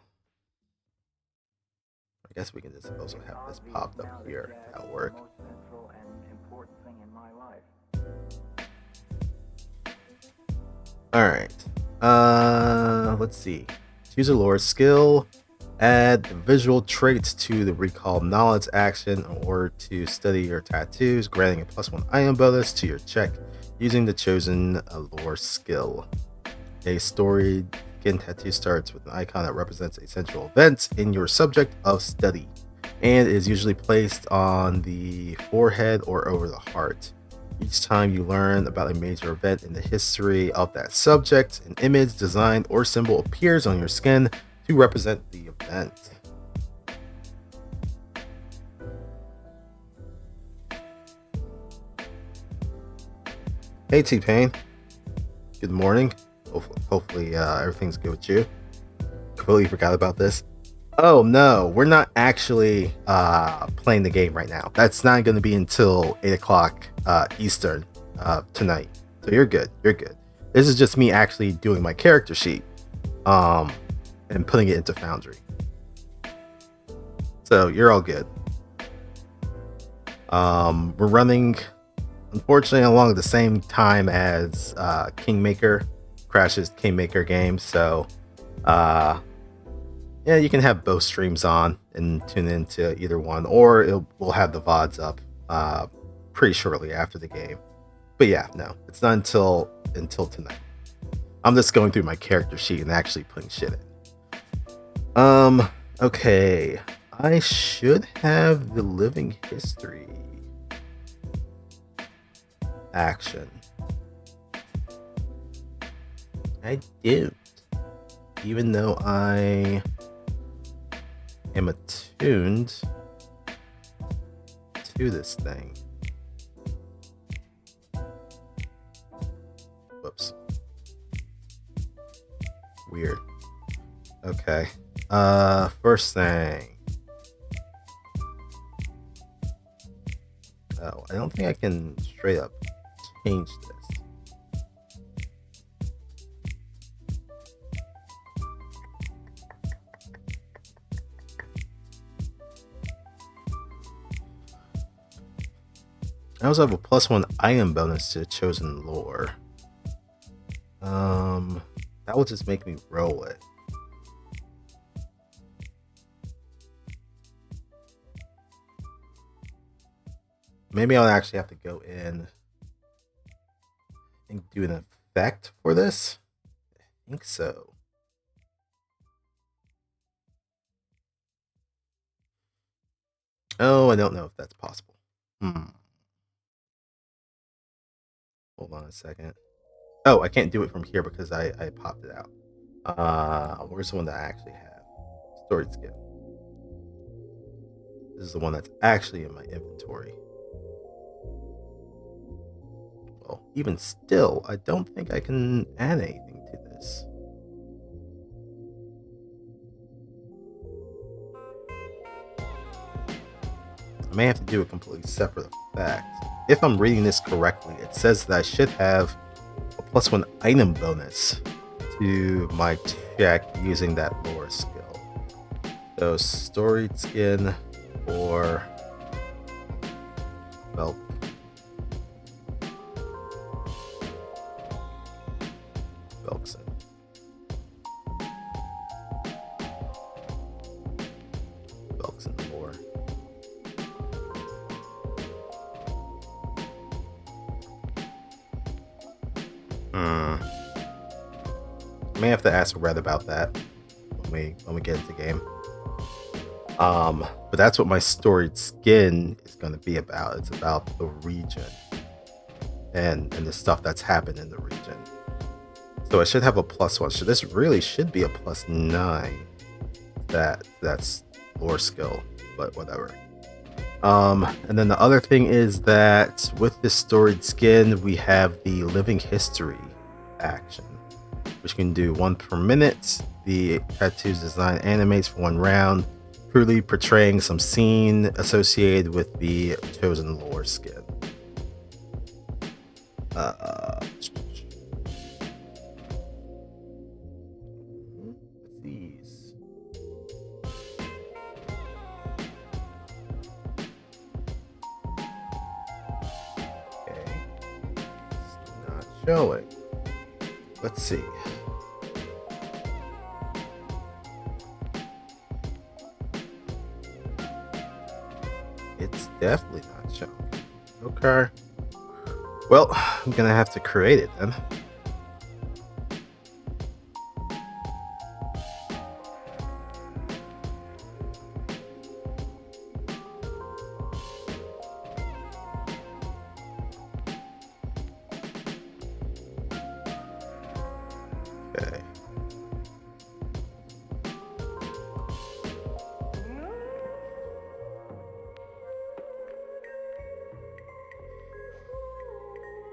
guess we can just also have this popped up here. That'll work. Alright. Let's see. Choose a lore skill. Add the visual traits to the recall knowledge action in order to study your tattoos, granting a +1 item bonus to your check using the chosen lore skill. A storied skin tattoo starts with an icon that represents a central event in your subject of study and is usually placed on the forehead or over the heart. Each time you learn about a major event in the history of that subject, an image, design, or symbol appears on your skin to represent the event. Hey T-Pain, good morning. Hopefully everything's good with you. Completely forgot about this. Oh no, we're not actually playing the game right now. That's not going to be until 8 o'clock Eastern tonight. So you're good. You're good. This is just me actually doing my character sheet and putting it into Foundry. So you're all good. We're running, unfortunately, along the same time as Kingmaker, Crash's Kingmaker game. So yeah, you can have both streams on and tune into either one, or we'll have the VODs up pretty shortly after the game. But yeah, no, it's not until tonight. I'm just going through my character sheet and actually putting shit in. Okay, I should have the living history action. I do, even though I am attuned to this thing. Whoops. Weird. Okay. First thing. Oh, I don't think I can straight up change this. I also have a +1 item bonus to chosen lore. That will just make me roll it. Maybe I'll actually have to go in and do an effect for this. I think so. Oh, I don't know if that's possible. Hold on a second. Oh, I can't do it from here because I popped it out. Where's the one that I actually have? Storage skin. This is the one that's actually in my inventory. Well, even still, I don't think I can add anything to this. I may have to do a completely separate effect. If I'm reading this correctly, it says that I should have a +1 item bonus to my check using that lore skill. So storied skin or belt. Belkson. Belkson lore. May have to ask Red about that when we get into the game. But that's what my storied skin is going to be about. It's about the region and the stuff that's happened in the region. So I should have a +1. So this really should be a +9. That's lore skill, but whatever. And then the other thing is that with this storied skin, we have the living history action, which can do 1 per minute. The tattoos design animates for 1 round, truly portraying some scene associated with the chosen lore skin. These. Okay. It's not showing. Let's see. It's definitely not showing. Okay. Well, I'm gonna have to create it then. Okay.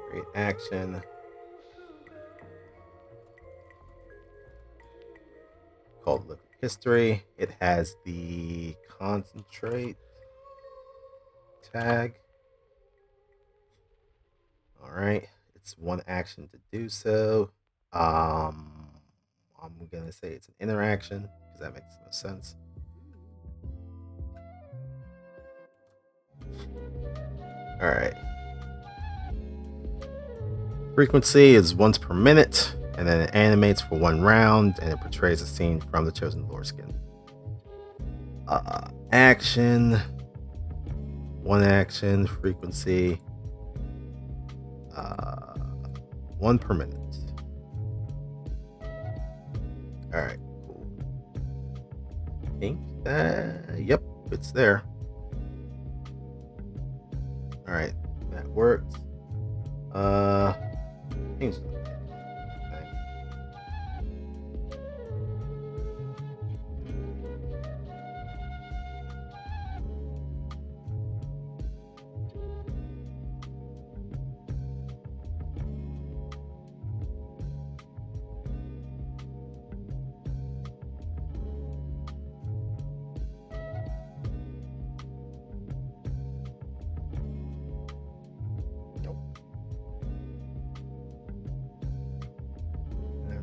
Create action. Called Living History. It has the concentrate tag. All right, it's 1 action to do so. I'm gonna say it's an interaction because that makes no sense. All right. Frequency is once per minute, and then it animates for 1 round, and it portrays a scene from the chosen lore skin. Action, 1 action, frequency, 1 per minute. All right, cool. I think that, yep, it's there. All right, that worked. Change it.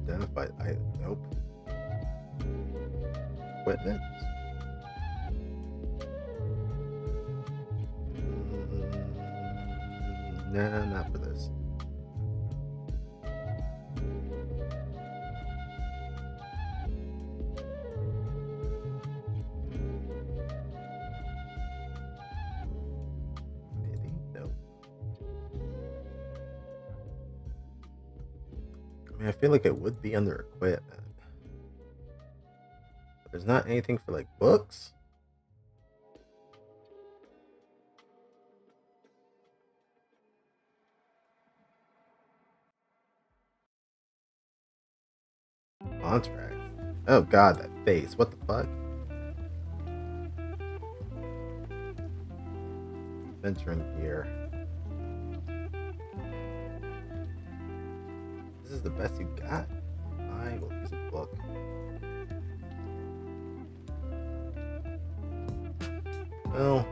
Identified item. Nope. Equipment. Nah, not for this. Maybe? Nope. I mean, I feel like it would be under equipment. But there's not anything for like books. Contract. Oh god, that face. What the fuck? Venturing gear. This is the best you got. I will use a book. Well,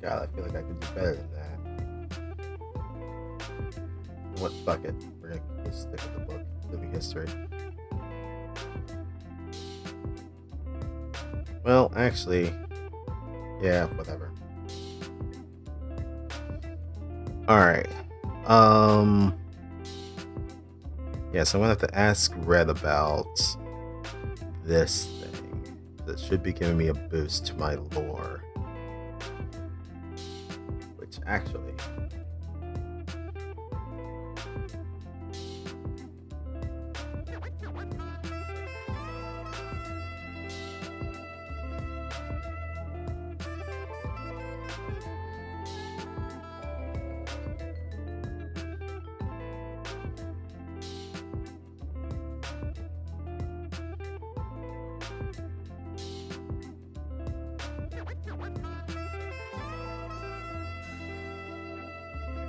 God, I feel like I could do better than that. What? Fuck it. We're gonna stick with the book. Living history. Well, actually, yeah, whatever. Alright. Yeah, so I'm gonna have to ask Red about this thing. That should be giving me a boost to my lore. Which actually...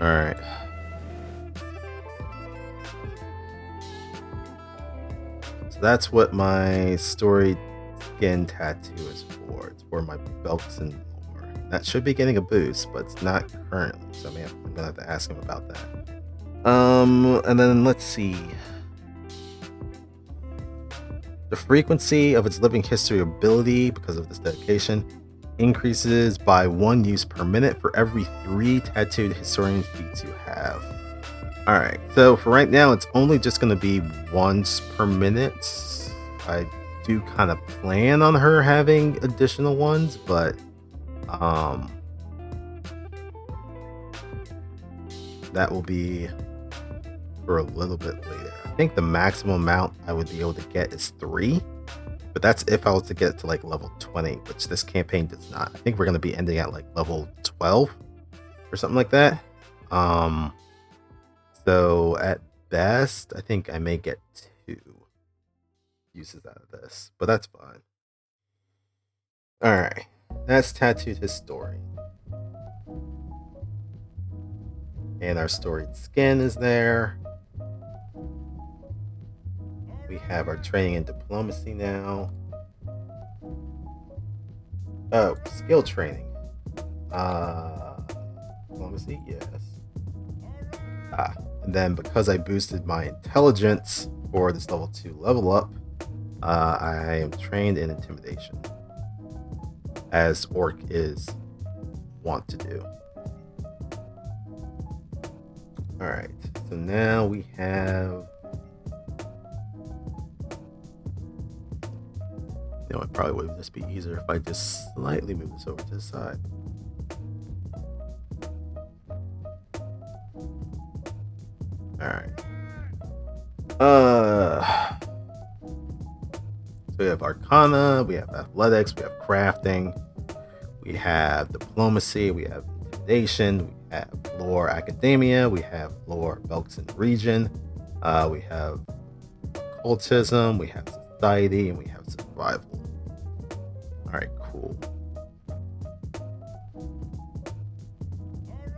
Alright. So that's what my story skin tattoo is for. It's for my belts and lore. That should be getting a boost, but it's not currently. So I'm gonna have to ask him about that. And then let's see. The frequency of its living history ability, because of this dedication, increases by 1 use per minute for every 3 tattooed historian feats you have. Alright, so for right now, it's only just going to be once per minute. I do kind of plan on her having additional ones, but that will be for a little bit later. I think the maximum amount I would be able to get is 3. But that's if I was to get to like level 20, which this campaign does not. I think we're going to be ending at like level 12 or something like that. So at best, I think I may get 2 uses out of this, but that's fine. All right, that's Tattooed Historian. And our storied skin is there. We have our training in diplomacy now. Oh, skill training. Diplomacy, yes. And then because I boosted my intelligence for this level 2 level up, I am trained in intimidation, as Orc is wont to do. Alright, so now we have... You know, it probably would just be easier if I just slightly move this over to the side. Alright. So we have Arcana, we have Athletics, we have Crafting, we have Diplomacy, we have Intimidation, we have Lore Academia, we have Lore Belts and Region, we have Occultism, we have Society, and we have Survival. Alright, cool.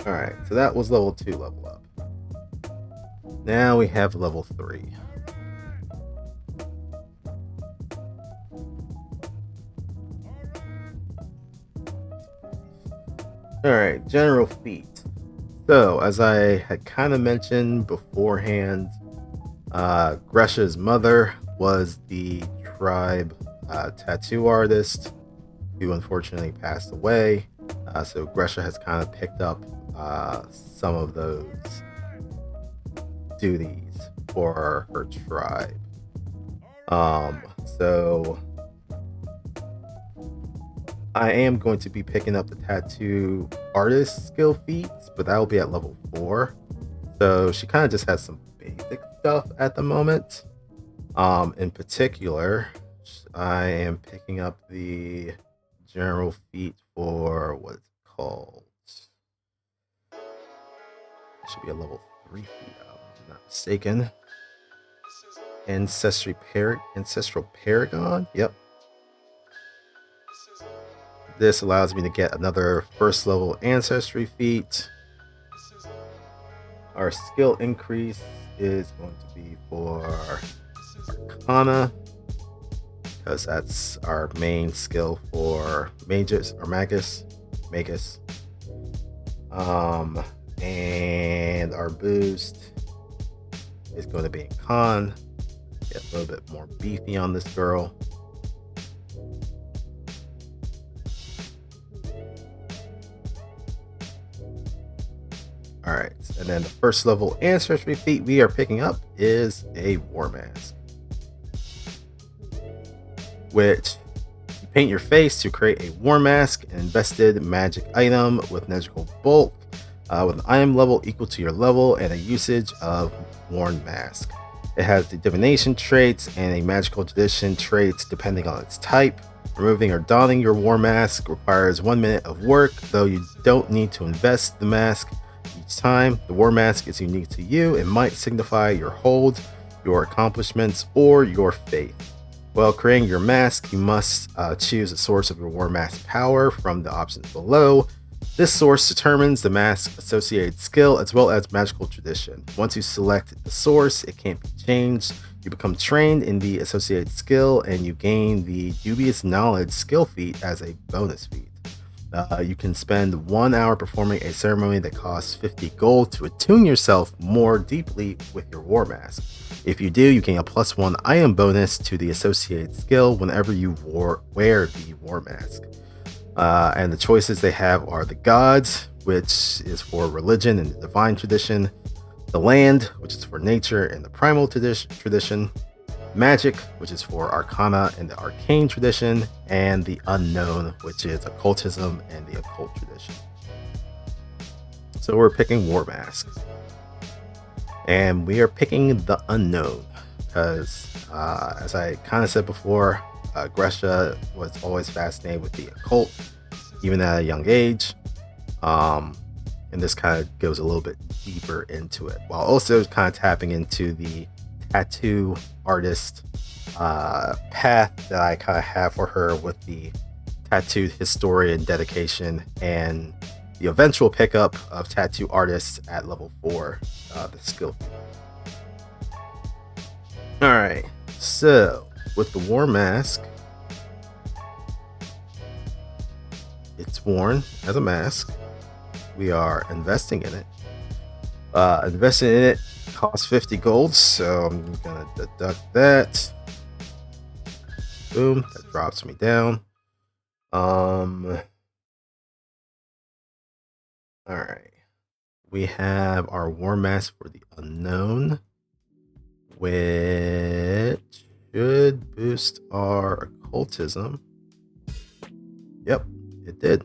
Alright, so that was level 2 level up. Now we have level 3. Alright, general feat. So, as I had kind of mentioned beforehand, Gresha's mother was the tribe tattoo artist who unfortunately passed away. So Gresha has kind of picked up some of those duties for her tribe. So I am going to be picking up the tattoo artist skill feats, but that will be at level 4. So she kind of just has some basic stuff at the moment. In particular, I am picking up the general feat for what's it called. It should be a level 3 feat, if I'm not mistaken. Ancestral Paragon. Yep. This allows me to get another first level ancestry feat. Our skill increase is going to be for Arcana, because that's our main skill for mages or Magus. And our boost is going to be in Con. Get a little bit more beefy on this girl. All right, and then the first level ancestry feat we are picking up is a War Mask, which you paint your face to create a War Mask, an invested magic item with magical bulk, with an item level equal to your level and a usage of Worn Mask. It has the divination traits and a magical tradition traits depending on its type. Removing or donning your War Mask requires 1 minute of work, though you don't need to invest the mask each time. The War Mask is unique to you and might signify your hold, your accomplishments, or your faith. While creating your mask, you must choose a source of your War Mask power from the options below. This source determines the mask's associated skill as well as magical tradition. Once you select the source, it can't be changed. You become trained in the associated skill and you gain the dubious knowledge skill feat as a bonus feat. You can spend 1 hour performing a ceremony that costs 50 gold to attune yourself more deeply with your War Mask. If you do, you gain a +1 item bonus to the associated skill whenever you wear the War Mask. And the choices they have are the gods, which is for religion and the divine tradition, the land, which is for nature and the primal tradition, magic, which is for arcana and the arcane tradition, and the unknown, which is occultism and the occult tradition. So we're picking War Mask. And we are picking the unknown because, as I kind of said before, Gresha was always fascinated with the occult, even at a young age. And this kind of goes a little bit deeper into it, while also kind of tapping into the tattoo artist path that I kind of have for her with the tattooed historian dedication and the eventual pickup of tattoo artists at level 4, the skill. All right, so with the War Mask, it's worn as a mask. We are investing in it. Investing in it costs 50 gold, so I'm gonna deduct that. Boom, that drops me down. All right. We have our War Mask for the unknown, which should boost our occultism. Yep, it did.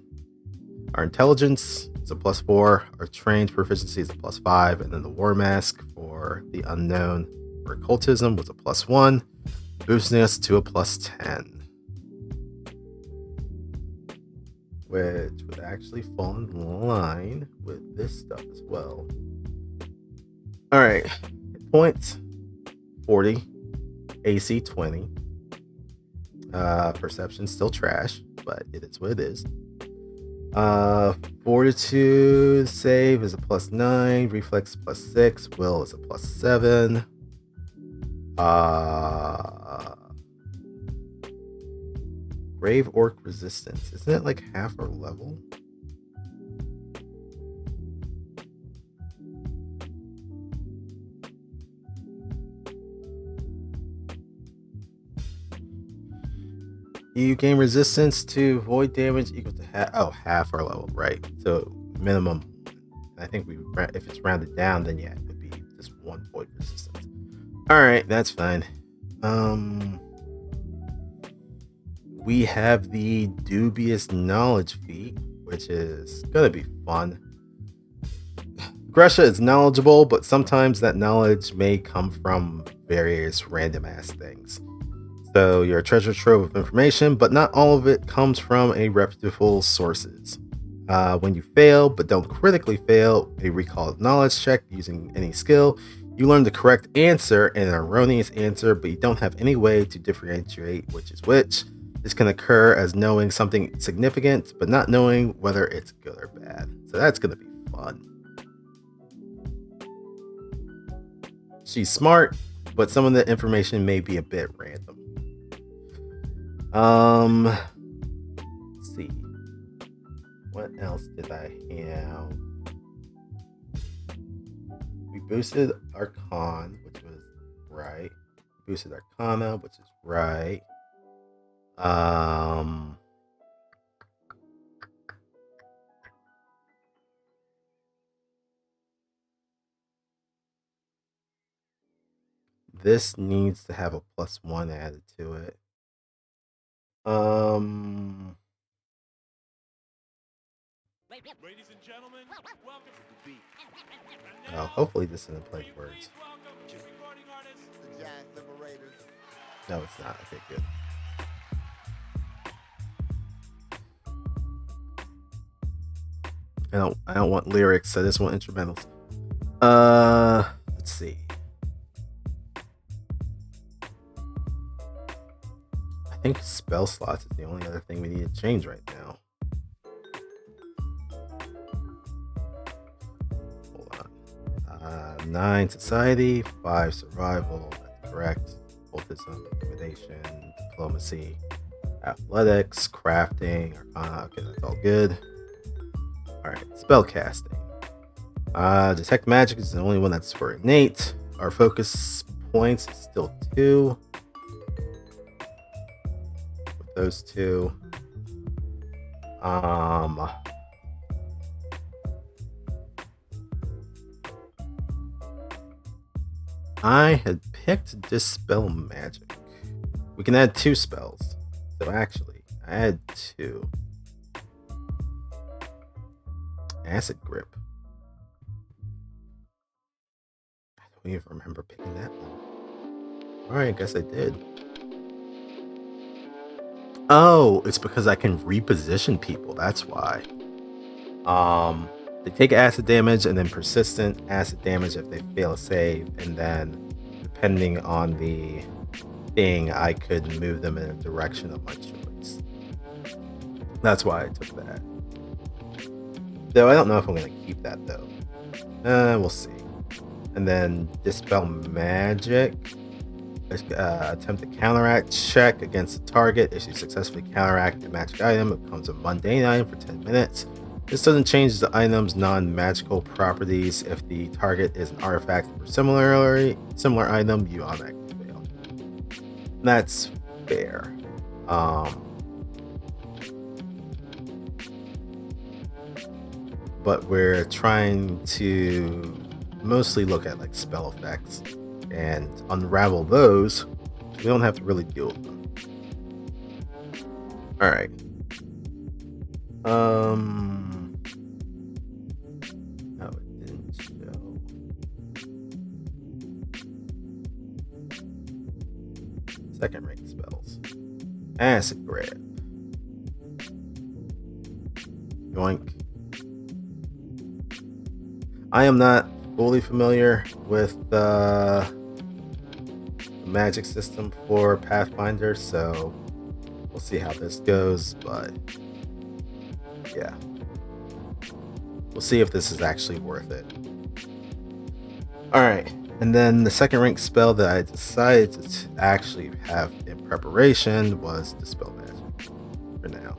Our intelligence is a +4, our trained proficiency is a +5, and then the War Mask for the unknown for occultism was a +1, boosting us to a +10. Which would actually fall in line with this stuff as well. All right, hit points 40, AC 20. Perception still trash, but it is what it is. Fortitude save is a +9, reflex +6, will is a +7. Grave Orc resistance, isn't it like half our level? You gain resistance to void damage equal to half our level, right? So minimum. I think if it's rounded down, then yeah, it would be just 1 void resistance. All right, that's fine. We have the dubious knowledge feat, which is gonna be fun. Gresha is knowledgeable, but sometimes that knowledge may come from various random ass things. So you're a treasure trove of information, but not all of it comes from a reputable sources. When you fail, but don't critically fail, a recall knowledge check using any skill, you learn the correct answer and an erroneous answer, but you don't have any way to differentiate which is which. This can occur as knowing something significant, but not knowing whether it's good or bad. So that's going to be fun. She's smart, but some of the information may be a bit random. Let's see. What else did I have? We boosted Arcana, which was right. Boosted Arcana, which is right. this needs to have a +1 added to it. Ladies and gentlemen, welcome to the beat. Oh, hopefully this isn't play words. Recording artists, the Jazz Liberators. No, it's not. Okay, good. I don't want lyrics. I just want instrumentals. Let's see. I think spell slots is the only other thing we need to change right now. Hold on. 9 society, 5 survival. That's correct. Cultism, intimidation, diplomacy, athletics, crafting. Okay, that's all good. All right, spell casting. Detect magic is the only one that's for innate. Our focus points is still 2. With those 2. I had picked Dispel Magic. We can add 2 spells. So actually, I had 2. Acid Grip. I don't even remember picking that one. Alright, I guess I did. Oh, it's because I can reposition people. That's why. They take acid damage and then persistent acid damage if they fail a save, and then depending on the thing, I could move them in a direction of my choice. That's why I took that. Though I don't know if I'm going to keep that though. We'll see. And then Dispel Magic. Attempt to counteract check against the target. If you successfully counteract a magic item, it becomes a mundane item for 10 minutes. This doesn't change the item's non-magical properties. If the target is an artifact or similar item, you automatically fail. That's fair. But we're trying to mostly look at like spell effects and unravel those. We don't have to really deal with them. All right. No, it didn't show. Second rank spells. Acid Grab. Yoink. I am not fully familiar with the magic system for Pathfinder, so we'll see how this goes, but yeah. We'll see if this is actually worth it. Alright, and then the second rank spell that I decided to actually have in preparation was Dispel Magic for now.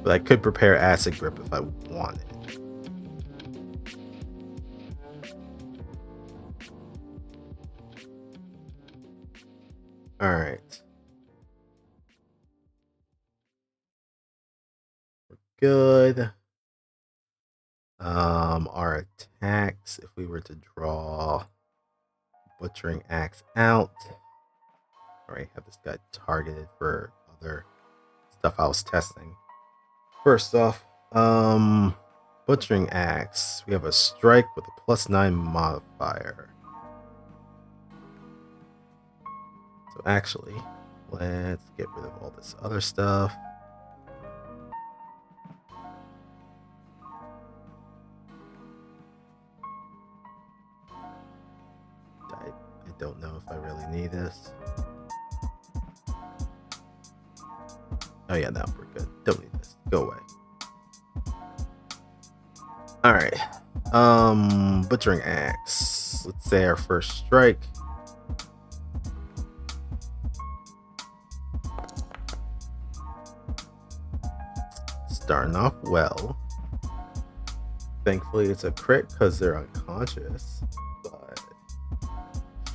But I could prepare Acid Grip if I wanted. Alright. We're good. Our attacks, if we were to draw Butchering Axe out. Alright, have this guy targeted for other stuff I was testing. First off, Butchering Axe. We have a strike with a +9 modifier. So actually, let's get rid of all this other stuff. I don't know if I really need this. Oh yeah, no, we're good. Don't need this. Go away. Alright. Butchering Axe. Let's say our first strike. Starting off well. Thankfully it's a crit because they're unconscious. But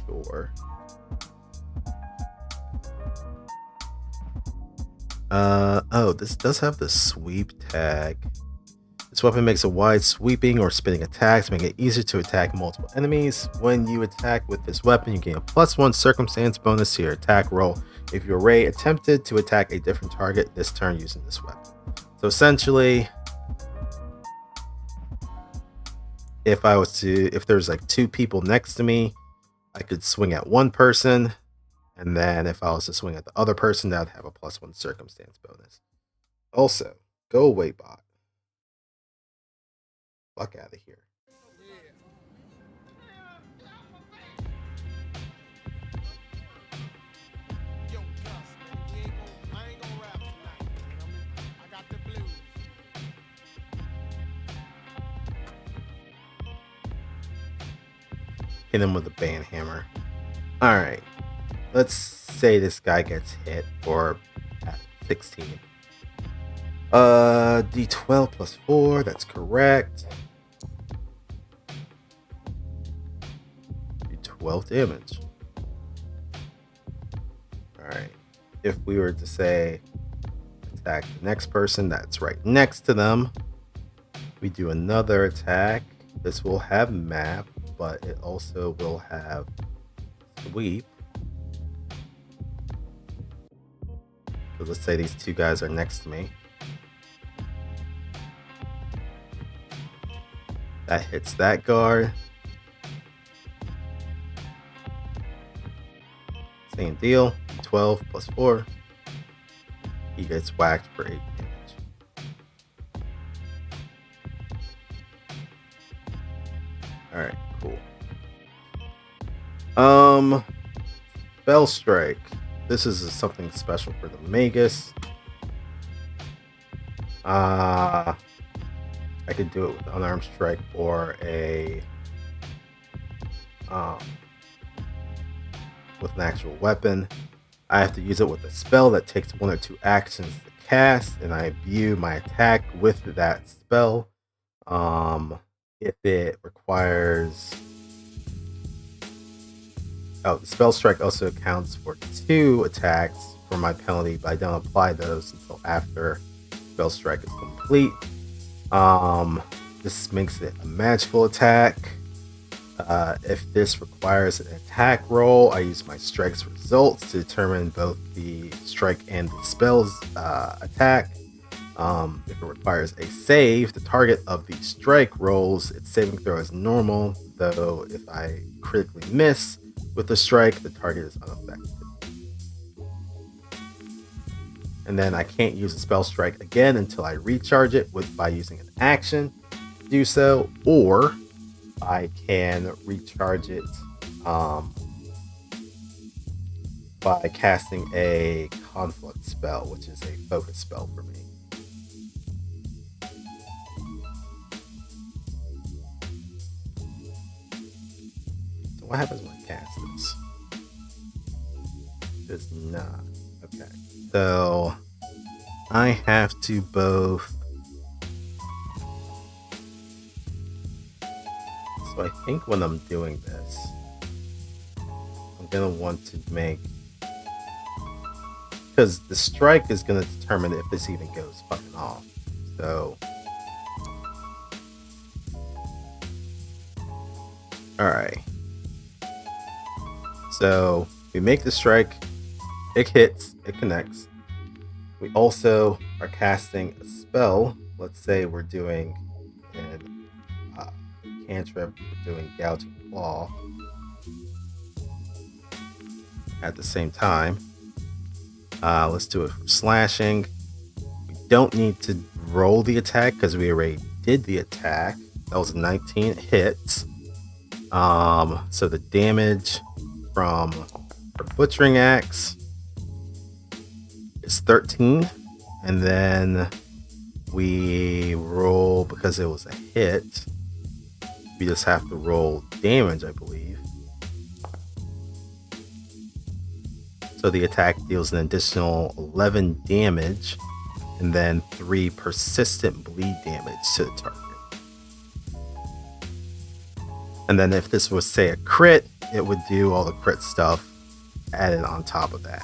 sure. Oh, this does have the sweep tag. The This weapon makes a wide sweeping or spinning attack to make it easier to attack multiple enemies. When you attack with this weapon, you gain a +1 circumstance bonus to your attack roll if your array attempted to attack a different target this turn using this weapon. So essentially, if there's like 2 people next to me, I could swing at one person, and then if I was to swing at the other person, that would have a +1 circumstance bonus. Also, go away, bot. Fuck out of here. Yo, Tusk, man, I ain't gonna rap tonight, man. I got the blues. Hit him with a band hammer. Alright. Let's say this guy gets hit for 16. D12 plus 4, that's correct. 12 damage. Alright. If we were to say attack the next person that's right next to them, we do another attack. This will have map, but it also will have sweep. So let's say these 2 guys are next to me. That hits that guard. Same deal. 12 plus 4. He gets whacked for 8 damage. Alright, cool. Spell Strike. This is something special for the Magus. I could do it with unarmed strike or a with an actual weapon. I have to use it with a spell that takes 1 or 2 actions to cast, and I view my attack with that spell. If it requires the spell strike also accounts for 2 attacks for my penalty, but I don't apply those until after spell strike is complete. This makes it a magical attack. If this requires an attack roll, I use my strike's results to determine both the strike and the spell's attack. If it requires a save, the target of the strike rolls its saving throw as normal, though if I critically miss with the strike, the target is unaffected. And then I can't use a spell strike again until I recharge it by using an action to do so, or I can recharge it by casting a conflict spell, which is a focus spell for me. So what happens when I cast this? Does not. Okay. So I have to both. So I think when I'm doing this, I'm gonna want to make, because the strike is gonna determine if this even goes fucking off. So, all right. So we make the strike. It hits. It connects. We also are casting a spell. Let's say we're doing an cantrip, we're doing gouging claw at the same time. Let's do it for slashing. We don't need to roll the attack because we already did the attack. That was a 19 hits. So the damage from our butchering axe is 13, and then we roll, because it was a hit, we just have to roll damage, I believe. So the attack deals an additional 11 damage and then 3 persistent bleed damage to the target. And then if this was, say, a crit, it would do all the crit stuff added on top of that.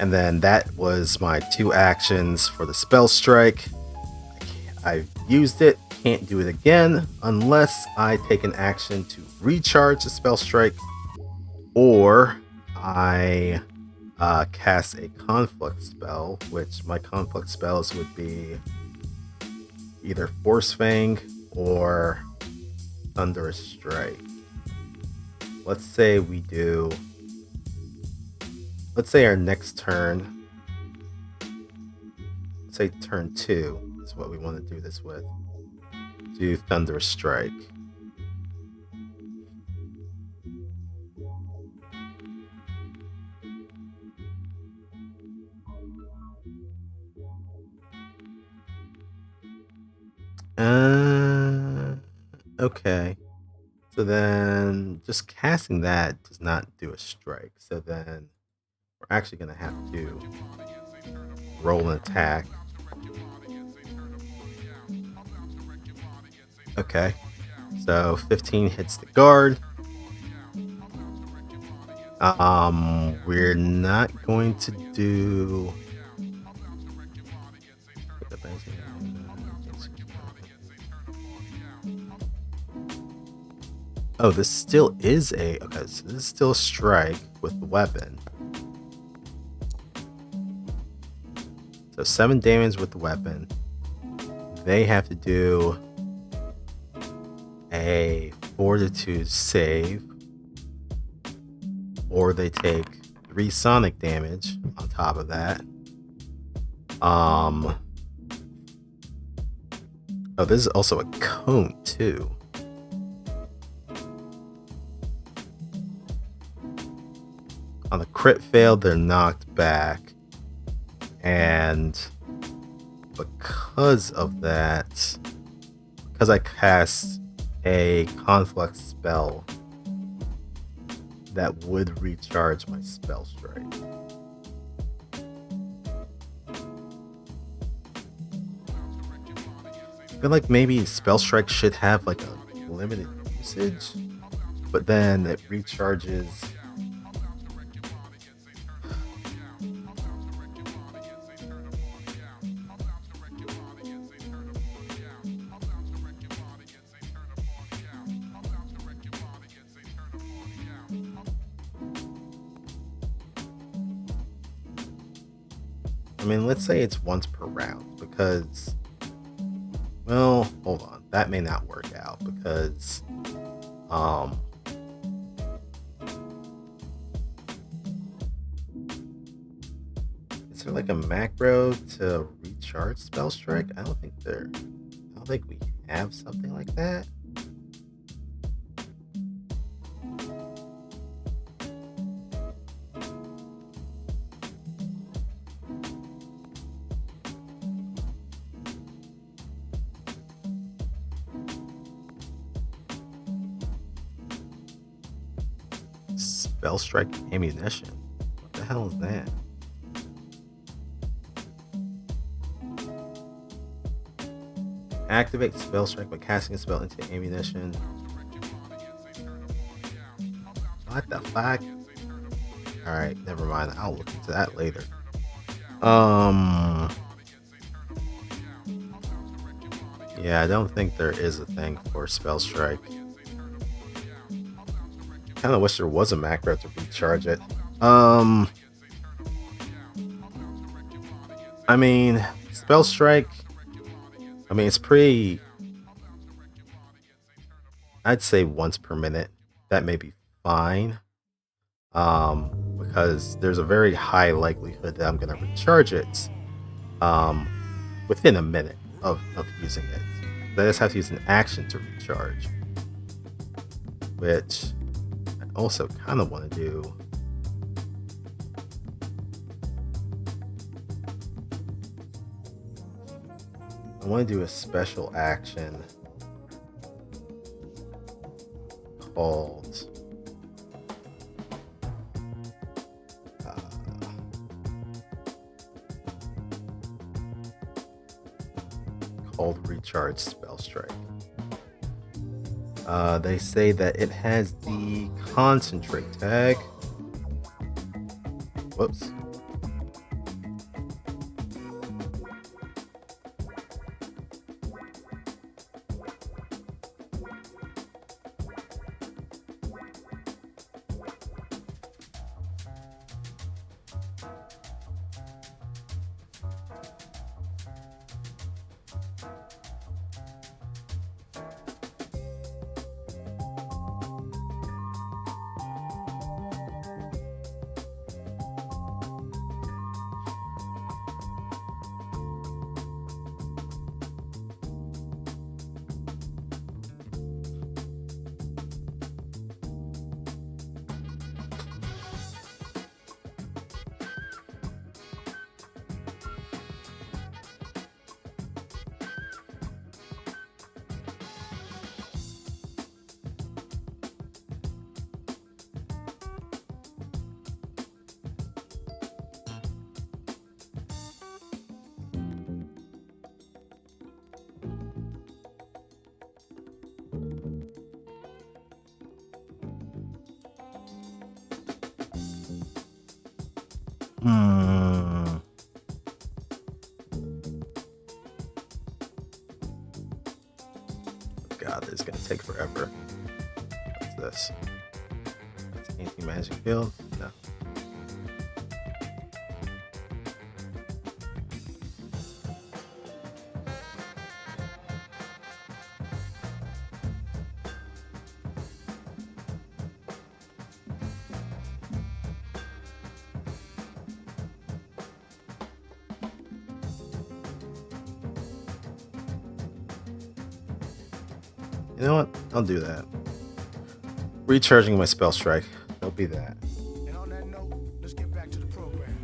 And then that was my 2 actions for the spell strike. I've used it, can't do it again unless I take an action to recharge a spell strike, or I cast a conflict spell, which my conflict spells would be either Force Fang or Thunderous Strike. Let's say our next turn, let's say turn 2 is what we want to do this with. Do Thunderous Strike. Okay. So then just casting that does not do a strike. So then we're actually going to have to roll an attack. Okay. So 15 hits the guard. We're not going to do... Oh, this still is a... Okay, so this is still a strike with the weapon. So 7 damage with the weapon. They have to do a Fortitude save, or they take 3 sonic damage on top of that. Oh, this is also a cone too. On the crit fail, they're knocked back, and because of that, because I cast a conflict spell that would recharge my spell strike. I feel like maybe spell strike should have like a limited usage, but then it recharges. I mean, let's say it's once per round, because, well, hold on, that may not work out, because is there like a macro to recharge spell strike? I don't think we have something like that. Spell strike ammunition. What the hell is that? Activate spell strike by casting a spell into ammunition. What the fuck? Alright, never mind. I'll look into that later. Yeah, I don't think there is a thing for spell strike. Kind of wish there was a macro to recharge it. I mean, spell strike, I mean, it's pretty, I'd say once per minute. That may be fine. Because there's a very high likelihood that I'm going to recharge it within a minute of using it. I just have to use an action to recharge, which I also kind of want to do. I want to do a special action called recharge spell strike. They say that it has the concentrate tag. Whoops. God, this is gonna take forever. What's this? That's anti-magic field? No. You know what? I'll do that. Recharging my spell strike. That'll be that. And on that note, let's get back to the program.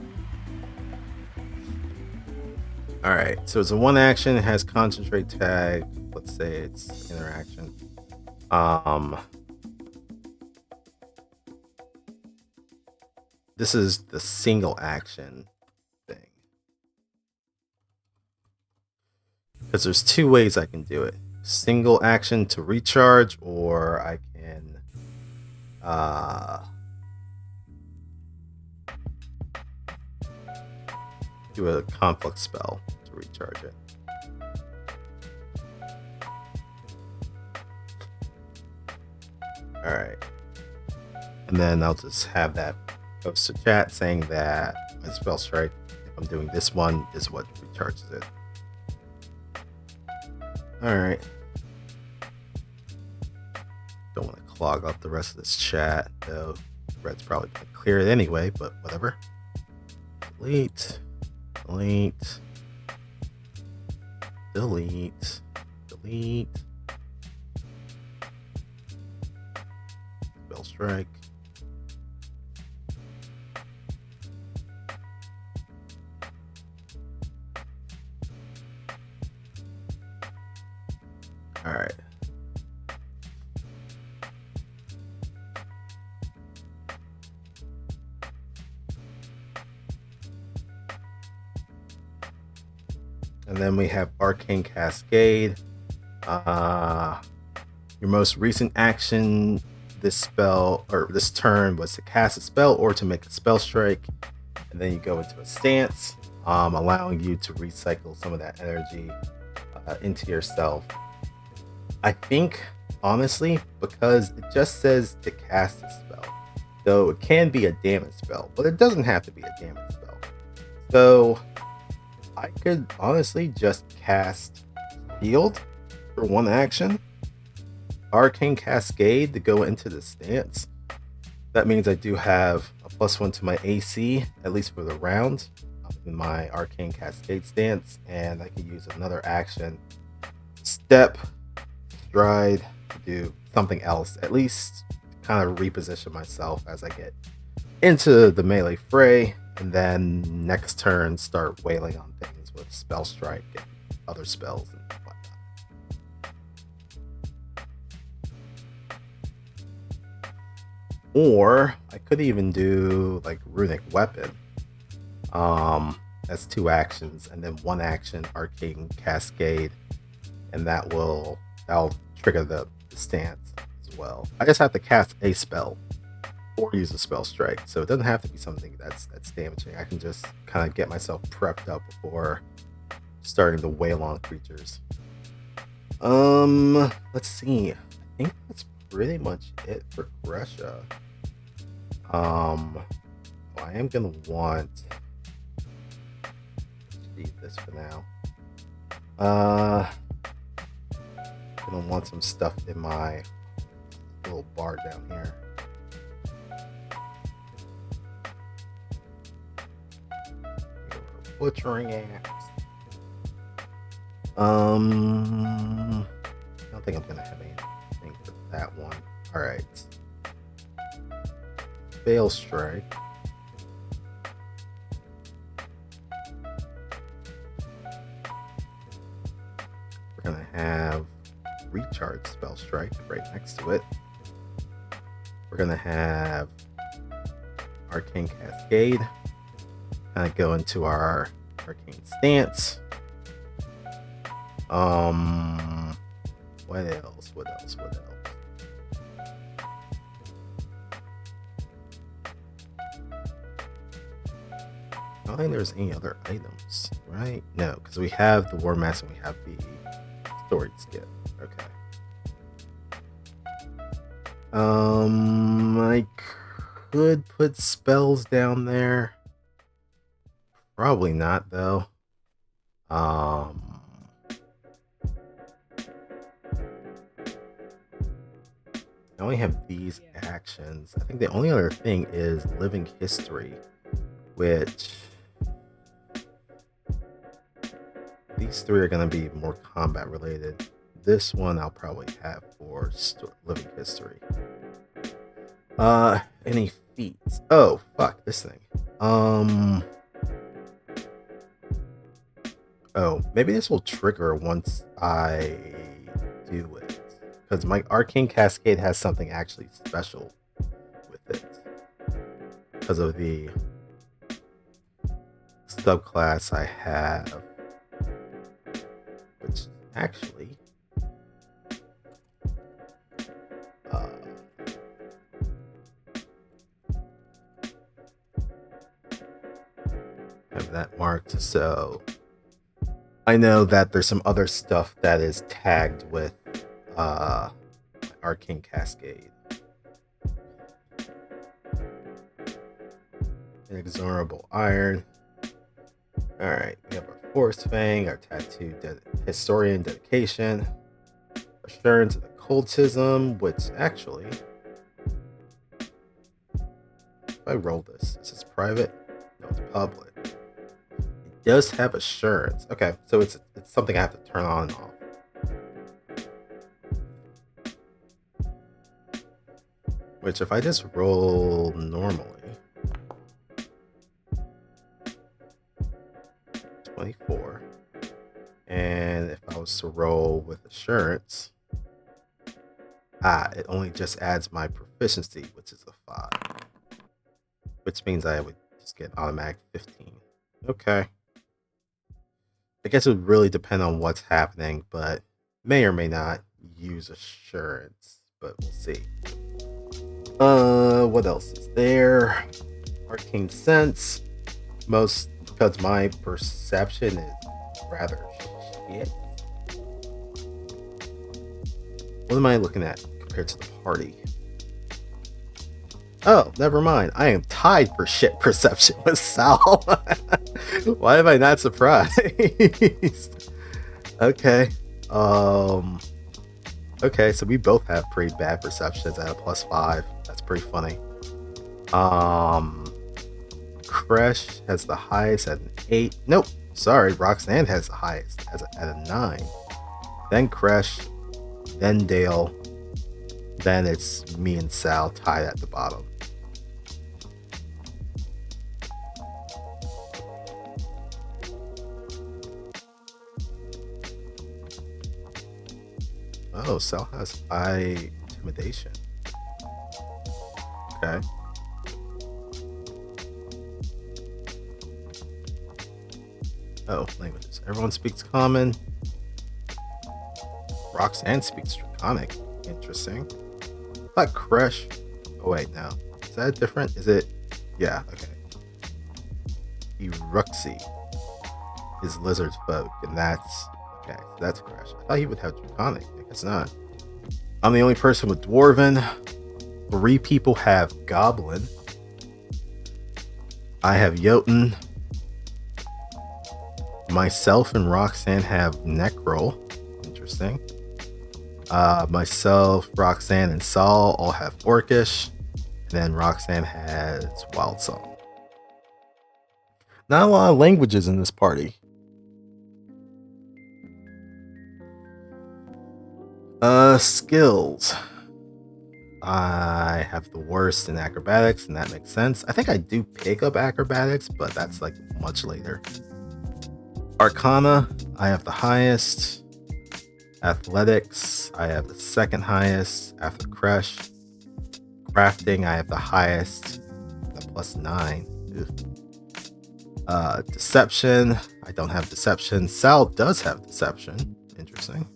Alright, so it's a one action, it has concentrate tag. Let's say it's interaction. This is the single action thing. Because there's two ways I can do it. Single action to recharge, or I can do a conflict spell to recharge it. All right, and then I'll just have that post to chat saying that my spell strike, if I'm doing this one, is what recharges it. All right. Don't want to clog up the rest of this chat, though. Red's probably going to clear it anyway, but whatever. Delete. Delete. Delete. Delete. Spell strike. All right. And then we have Arcane Cascade. Your most recent action this spell or this turn was to cast a spell or to make a spell strike. And then you go into a stance, allowing you to recycle some of that energy into yourself. I think, honestly, because it just says to cast a spell, though it can be a damage spell, but it doesn't have to be a damage spell. So I could honestly just cast Healed for one action, Arcane Cascade to go into the stance. That means I do have a +1 to my AC, at least for the round, in my Arcane Cascade stance, and I could use another action, Step, Stride, to do something else, at least kind of reposition myself as I get into the melee fray, and then next turn start wailing on things with Spell Strike and other spells and whatnot. Or I could even do like Runic Weapon. That's 2 actions, and then 1 action Arcane Cascade, and that'll trigger the stance as well. I just have to cast a spell or use a spell strike, so it doesn't have to be something that's damaging. I can just kind of get myself prepped up before starting to wail on creatures. Let's see. I think that's pretty much it for Gresha. I am gonna want to leave this for now. Gonna want some stuff in my little bar down here. Butchering axe. I don't think I'm gonna have anything for that one. All right. Fail strike. We're gonna have recharge spell strike right next to it. We're gonna have Arcane Cascade. Kind of go into our Arcane stance. What else? don't think there's any other items, right? No, because we have the War Mask and we have the Sword Skill. Okay. I could put spells down there. Probably not, though. I only have these actions. I think the only other thing is Living History, which these three are going to be more combat related. This one I'll probably have for Living History. Any feats? Oh, fuck this thing. Oh, maybe this will trigger once I do it. Because my Arcane Cascade has something actually special with it. Because of the subclass I have. Which actually... have that marked, so... I know that there's some other stuff that is tagged with Arcane Cascade. Inexorable Iron. Alright, we have our Force Fang, our Tattoo Historian Dedication, Assurance of Occultism, which actually, if I roll this, is this private? No, it's public. Does have assurance. Okay, so it's something I have to turn on and off. Which if I just roll normally, 24, and if I was to roll with assurance, it only just adds my proficiency, which is a 5, which means I would just get automatic 15. Okay. I guess it would really depend on what's happening, but may or may not use assurance, but we'll see. What else is there? Arcane Sense. Most because my perception is rather shit. What am I looking at compared to the party? Oh, never mind. I am tied for shit perception with Sal. Why am I not surprised? Okay. Okay, so we both have pretty bad perceptions at a +5. That's pretty funny. Kresh has the highest at an 8. Nope. Sorry, Roxanne has the highest at a 9. Then Kresh, then Dale, then it's me and Sal tied at the bottom. Oh, Sal has high intimidation. Okay. Oh, languages. Everyone speaks Common. Roxanne speaks Draconic. Interesting. I thought Kresh. Oh wait, no. Is that different? Is it? Yeah. Okay. Eruxi is Lizard folk, and that's okay. So that's Kresh. I thought he would have Draconic. I guess not. I'm the only person with Dwarven. 3 people have Goblin. I have Jotun. Myself and Roxanne have Necrol. Interesting. Myself, Roxanne, and Saul all have Orcish. And then Roxanne has Wild Song. Not a lot of languages in this party. Skills. I have the worst in acrobatics, and that makes sense. I think I do pick up acrobatics, but that's like much later. Arcana, I have the highest. Athletics, I have the second highest after Kresh. Crafting, I have the highest, the +9. Deception, I don't have deception. Sal does have deception. Interesting.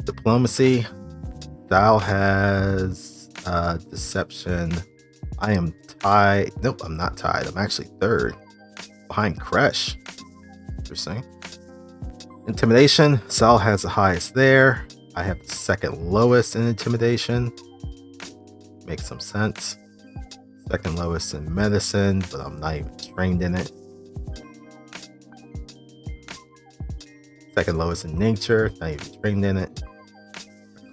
Diplomacy, Sal has deception. I am tied. Nope, I'm not tied. I'm actually 3rd. behind Kresh. Interesting. Intimidation, Sal has the highest there. I have the second lowest in intimidation. Makes some sense. Second lowest in medicine, but I'm not even trained in it. Second lowest in nature, not even trained in it.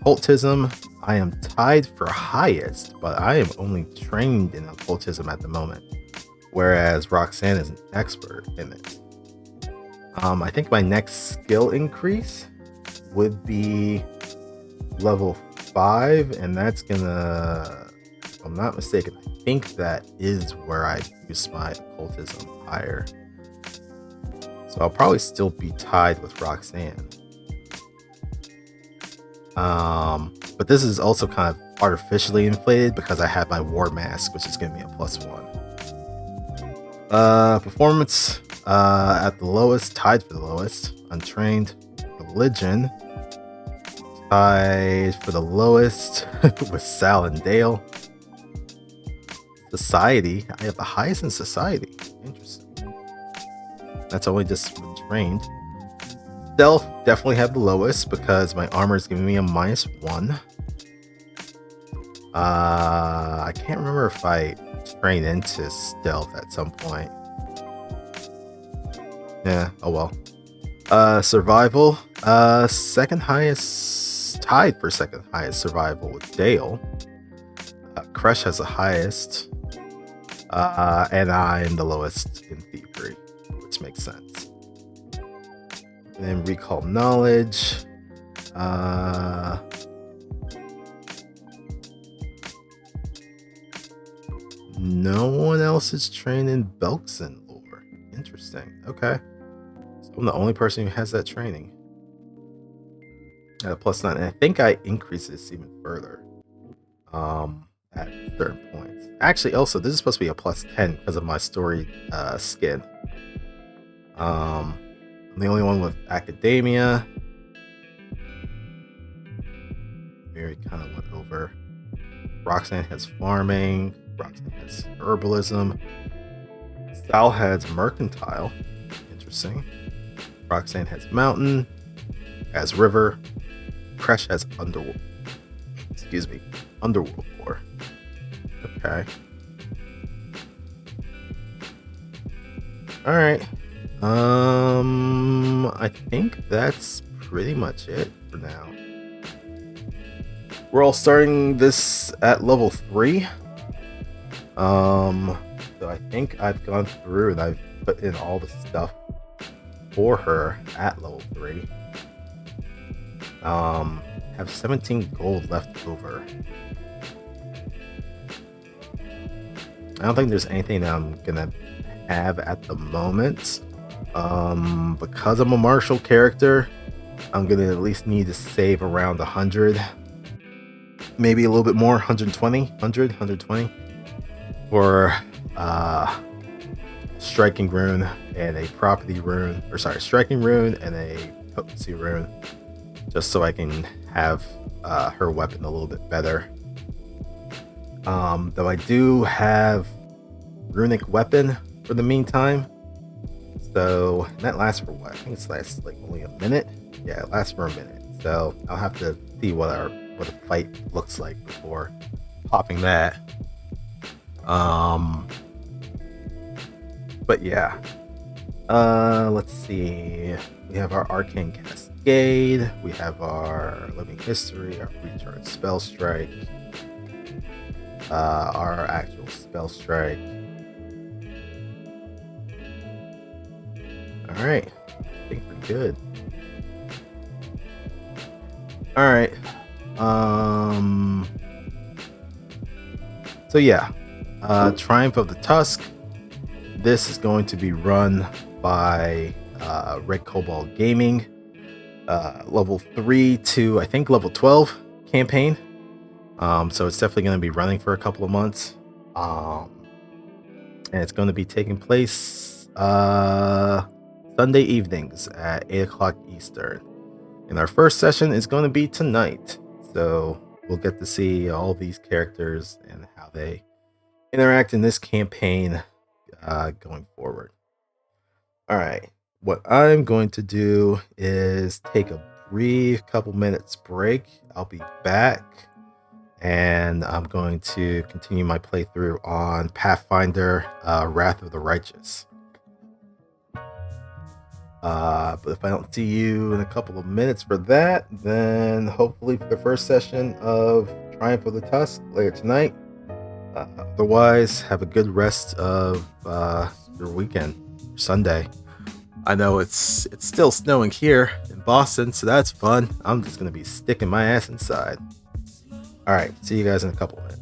Occultism, I am tied for highest, but I am only trained in occultism at the moment. Whereas Roxanne is an expert in it. I think my next skill increase would be level 5, and that's gonna, if I'm not mistaken, I think that is where I use my occultism higher. So I'll probably still be tied with Roxanne. But this is also kind of artificially inflated because I have my war mask, which is giving me a +1. Performance at the lowest, tied for the lowest. Untrained. Religion, tied for the lowest with Sal and Dale. Society, I have the highest in society. Interesting. That's only just been trained. Stealth, definitely have the lowest because my armor is giving me a -1. I can't remember if I train into stealth at some point. Yeah, oh well. Survival, second highest, tied for second highest survival with Dale. Kresh has the highest, and I'm the lowest in thievery, which makes sense. And then recall knowledge. No one else is trained in Belkson lore. Interesting. Okay. So I'm the only person who has that training. At a +9. And I think I increase this even further. At certain points. Actually, also, this is supposed to be a +10 because of my story skin. I'm the only one with academia. Mary kind of went over. Roxanne has farming. Roxanne has herbalism. Sal has mercantile. Interesting. Roxanne has mountain. Has river. Kresh has underworld. Excuse me. Underworld lore. Okay. Alright. I think that's pretty much it for now. We're all starting this at level 3. So I think I've gone through and I've put in all the stuff for her at level 3. Have 17 gold left over. I don't think there's anything that I'm gonna have at the moment. Because I'm a martial character, I'm gonna at least need to save around 100, maybe a little bit more, 120, 120 for striking rune and a property rune, or sorry, striking rune and a potency rune, just so I can have her weapon a little bit better. Though I do have runic weapon for the meantime, so that lasts for what? I think it lasts like only a minute. Yeah, it lasts for a minute. So I'll have to see what a fight looks like before popping that. But yeah. Let's see. We have our Arcane Cascade. We have our Living History, our Return Spell Strike, our actual Spell Strike. Alright. I think we're good. Alright. So yeah. Triumph of the Tusk. This is going to be run by Red Cobalt Gaming. Level 3 to I think level 12 campaign. So it's definitely going to be running for a couple of months. And it's going to be taking place Sunday evenings at 8 o'clock Eastern. And our first session is going to be tonight. So we'll get to see all these characters and how they interact in this campaign going forward. All right. What I'm going to do is take a brief couple minutes break. I'll be back and I'm going to continue my playthrough on Pathfinder Wrath of the Righteous. But if I don't see you in a couple of minutes for that, then hopefully for the first session of Triumph of the Tusk later tonight. Otherwise, have a good rest of your weekend, Sunday. I know it's still snowing here in Boston, so that's fun. I'm just gonna be sticking my ass inside. All right, see you guys in a couple of minutes.